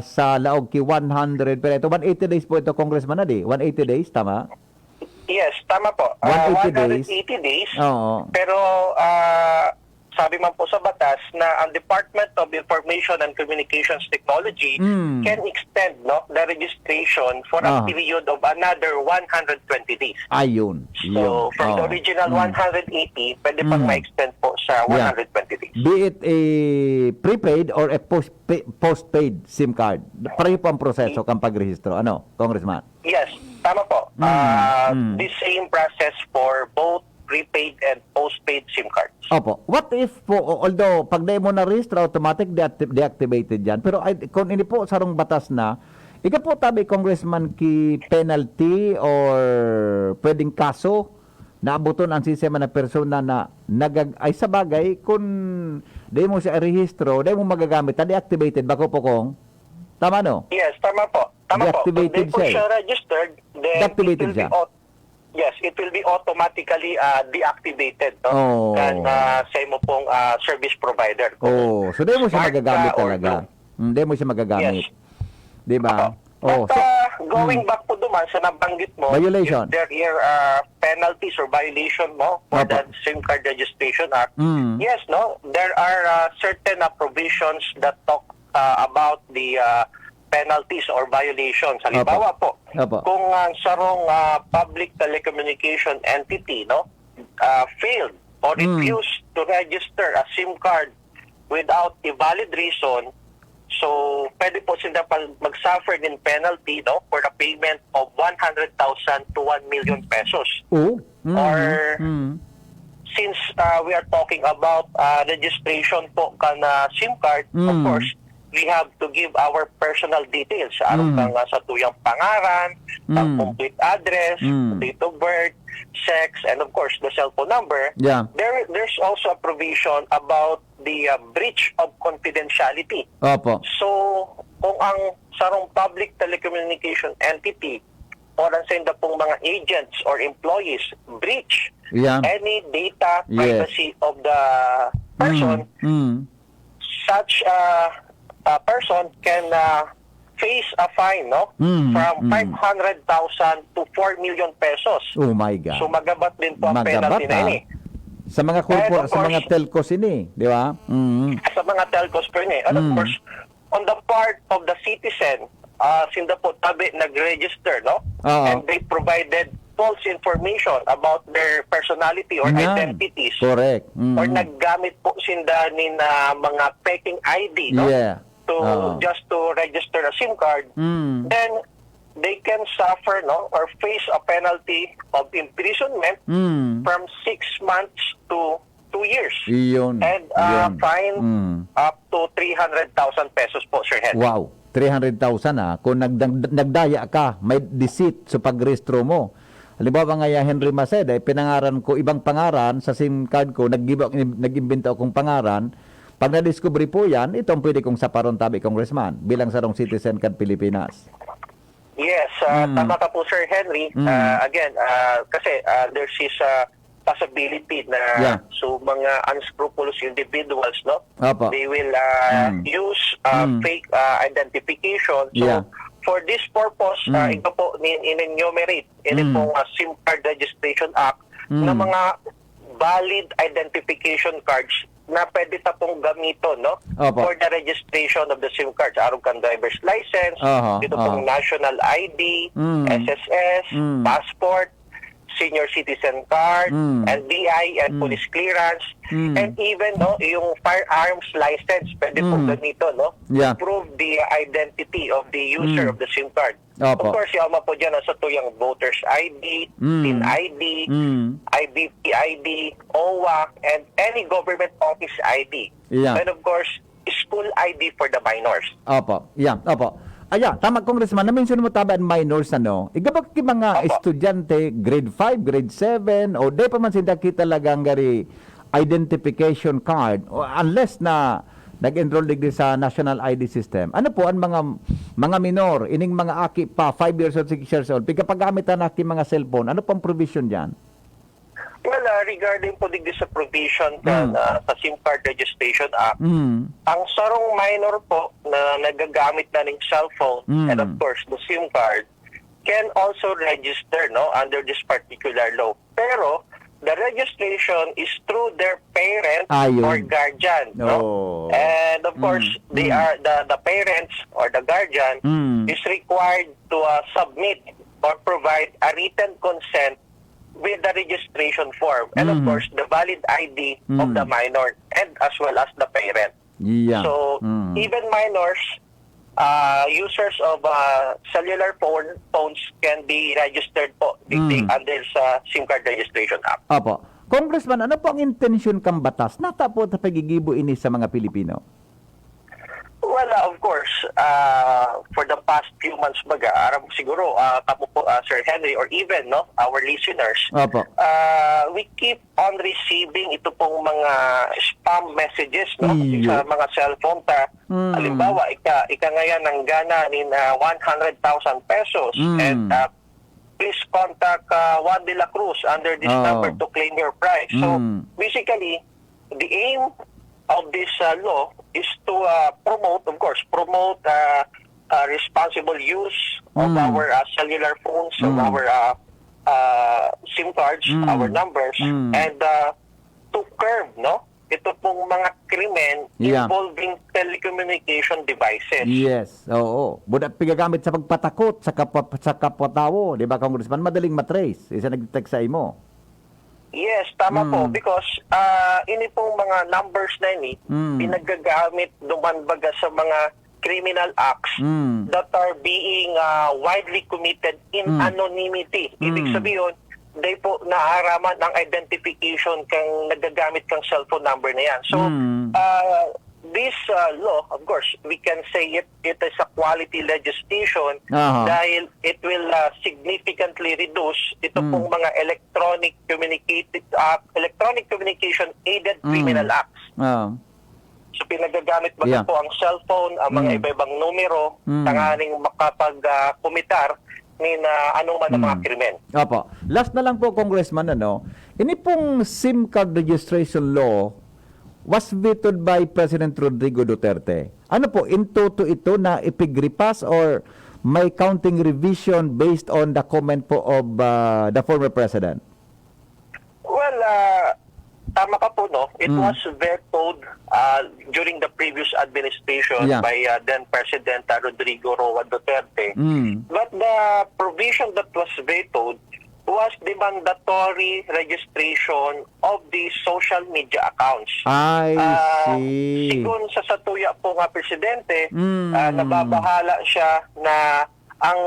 sa laog ki 100, pero ito 180 days po ito, Congressman Adi. 180 days, tama? Yes, tama po. 180 days. Oo. Pero sabi man po sa batas na ang Department of Information and Communications Technology can extend the registration for a period of another 120 days. Ayun. So, from the original 180, pwede pang ma-extend po sa 120 days. Be it a prepaid or a postpaid SIM card. Pareho po ang proseso kang pagrehistro. Ano, Congressman? Yes, tama po. The same process for both prepaid and postpaid SIM cards. Opo. What if po, although pag di mo na-register, automatic deactivated yan. Pero kung hindi po sarong batas na, ika po tabi, Congressman, ki penalty or pwedeng kaso na abuton ang sistema na persona na ay sa bagay, kung di mo siya rehistro, di mo magagamit, deactivated, bako po kong? Tama no? Yes, tama po. Tama po. Kung di po siya registered, then deactivated siya. Yes, it will be automatically deactivated, no? Sa imo pong service provider. So di mo siya magagamit talaga. Di mo siya magagamit. Yes. Di ba? But going back po duman sa nabanggit mo, violation. If there are penalties or violation mo for the SIM card Registration Act, yes, no? There are certain provisions that talk about the penalties or violations. Halimbawa po, kung sarong public telecommunication entity failed or refused to register a SIM card without a valid reason, so pwede po sila mag-suffer din penalty for the payment of 100,000 to 1 million pesos. Or since we are talking about registration po ka na SIM card, of course, we have to give our personal details. Aron kang sa tuyang pangaran, ang complete address, date of birth, sex, and of course, the cell phone number. Yeah. There's also a provision about the breach of confidentiality. Opo. So, kung ang sarong public telecommunication entity o ang sa pong mga agents or employees breach any data privacy of the person, such a person can face a fine from 500,000 to 4 million pesos. Oh my God. So magabat din po ang penalty na ini. Sa mga sa mga telcos ini, di ba? Sa mga telcos po ini. And of course, on the part of the citizen, sinda po tabi nag-register, and they provided false information about their personality or identities. Correct. Or naggamit po sinda ni mga faking ID, just to register a SIM card, then they can suffer or face a penalty of imprisonment from 6 months to 2 years. And fine up to 300,000 pesos po, Sir Henry. Wow, 300,000 Kung nagdaya ka, may deceit sa pagrehistro mo. Halimbawa nga Henry Maceda, pinangaran ko ibang pangaran sa SIM card ko, nag-imbento akong pangaran, Pag na-discovery po yan, itong pwede kong saparon tabi, Congressman, bilang sarong citizen kan Pilipinas. Yes, tama ka po, Sir Henry. Again, kasi there's this possibility na so mga unscrupulous individuals, no? Opo. They will use fake identification. So, for this purpose, ito po, in-enumerate, ito pong SIM Card Registration Act na mga valid identification cards na pwede ta pong gamito, no? For the registration of the SIM cards. Aron kang driver's license, ito pong national ID, SSS, passport, senior citizen card, NBI, and police clearance, and even yung firearms license, pwede pong ganito, no? To prove the identity of the user of the SIM card. Of course, yung po dyan sa tuyang voter's ID, PIN ID, IBP ID, OWA, and any government office ID. And of course, school ID for the minors. Opo. Opo. Tama, Congressman. Na-mention mo taban minors, ano? Igabag ki mga estudyante, grade 5, grade 7, o di pa man sinda kita lagang gari identification card, unless na nag-enroll digdi sa national ID system. Ano po ang mga minor, ining mga aki pa, 5 years old, 6 years old, pagkapagamitan na ki mga cellphone, ano pang provision dyan? Well, regarding po digdi sa provision sa SIM Card Registration Act, ang sarong minor po na nagagamit na ng cellphone and of course the SIM card can also register, no, under this particular law. Pero the registration is through their parent or guardian, no? And of course, they are the parents or the guardian is required to submit or provide a written consent with the registration form and of course the valid ID of the minor and as well as the parent. So even minors, users of cellular phones can be registered po under sa SIM Card Registration Act. Opo. Congressman, ano po ang intensyon kang batas na tapo sa pagigibo ini sa mga Pilipino? Well, of course, for the past few months baga, siguro, kapo po, Sir Henry, or even our listeners, we keep on receiving ito pong mga spam messages sa mga cellphone ta. Halimbawa, ika ngayon ng gana ni 100,000 pesos and please contact Juan de la Cruz under this number to claim your prize. So, basically, the aim of this law is to promote responsible use of our cellular phones, of our SIM cards, our numbers, and to curb, ito pong mga krimen involving telecommunication devices. Yes, oo. Budak pigagamit sa pagpatakot sa kapwa-tao, di ba, Congressman? Madaling matrace. Isa nag-detect sa imo. Yes, tama po. Because ini pong mga numbers na ini, pinagagamit dumanbaga sa mga criminal acts that are being widely committed in anonymity. Ibig sabihin, they po naaraman ng identification kang nagagamit kang cellphone number na yan. So, this law, of course, we can say it is a quality legislation dahil it will significantly reduce ito pong mga electronic communication aided criminal acts. So pinagagamit ba po ang cellphone, ang mga iba-ibang numero, tanganing makapag-kumitar ni anong man ang mga krimen. Opo. Last na lang po, Congressman, ini pong SIM card registration law was vetoed by President Rodrigo Duterte. Ano po, in toto ito na ipigripas or may counting revision based on the comment po of the former president? Well, tama ka po, It was vetoed during the previous administration by then President Rodrigo Roa Duterte. But the provision that was vetoed was the mandatory registration of the social media accounts. I see. Sigun sa satuya po nga presidente, nababahala siya na ang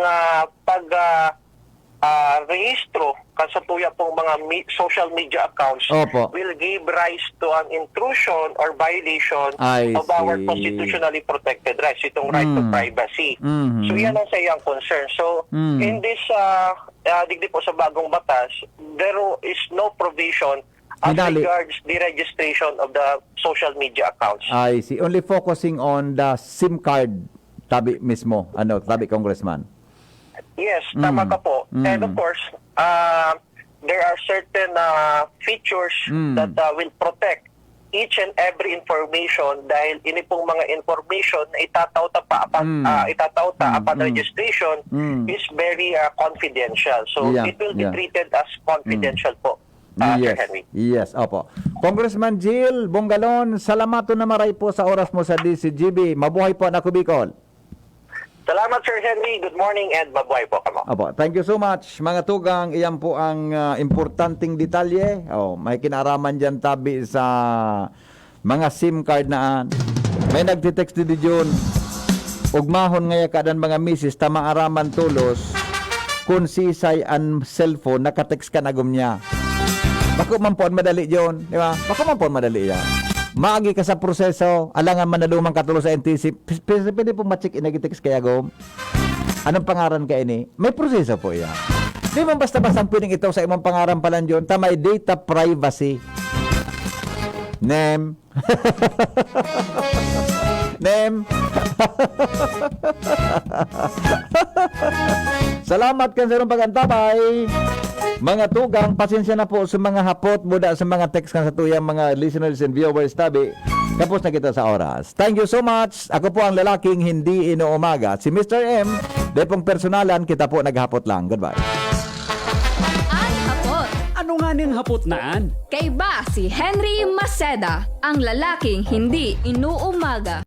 rehistro kasatuya pong mga social media accounts will give rise to an intrusion or violation of our constitutionally protected rights, itong right to privacy. So yan ang sa iyang concern. So in this digdi po sa bagong batas, there is no provision as Hinali. regards the registration of the social media accounts. I see. Only focusing on the SIM card tabi mismo. Tabi Congressman. Yes, tama ka po. And of course, there are certain features that will protect each and every information dahil ini pong mga information na itatauta upon registration is very confidential. So it will be treated as confidential po. Sir Henry. Yes, opo. Congressman Jill Bongalon, salamato na maray po sa oras mo sa DCGB. Mabuhay po na Bicol. Salamat Sir Henry. Good morning and mabuhay po kamo. Opo, thank you so much. Mga tugang, iyan po ang importanteng detalye. May kinaraman dyan tabi sa mga SIM card naan. May nagtitext di Jun. Ugmahon ngaya kadan mga misis tamaaraman tulos kung sisay ang cellphone nakatext ka na niya. Bako man po madali John, di ba? Bako man po madali yan. Maagi ka sa proseso, alangan man na lumang katulo sa NTC, pwede po ma-check inagitext kaya gom. Anong pangaran ka ini? May proseso po yan. Di man basta-basta pwedeng ito sa imong pangaran pa lang John, tamay data privacy. Name. Name. Salamat kan sa inyong pagantabay. Mga tugang, pasensya na po sa mga hapot buda sa mga text kan sa tuyang mga listeners and viewers tabi. Tapos na kita sa oras. Thank you so much. Ako po ang lalaking hindi inuumaga. Si Mr. M, dahil pong personalan, kita po naghapot lang. Goodbye. Ang hapot. Ano nga ning hapot naan? Kay ba si Henry Maceda, ang lalaking hindi inuumaga.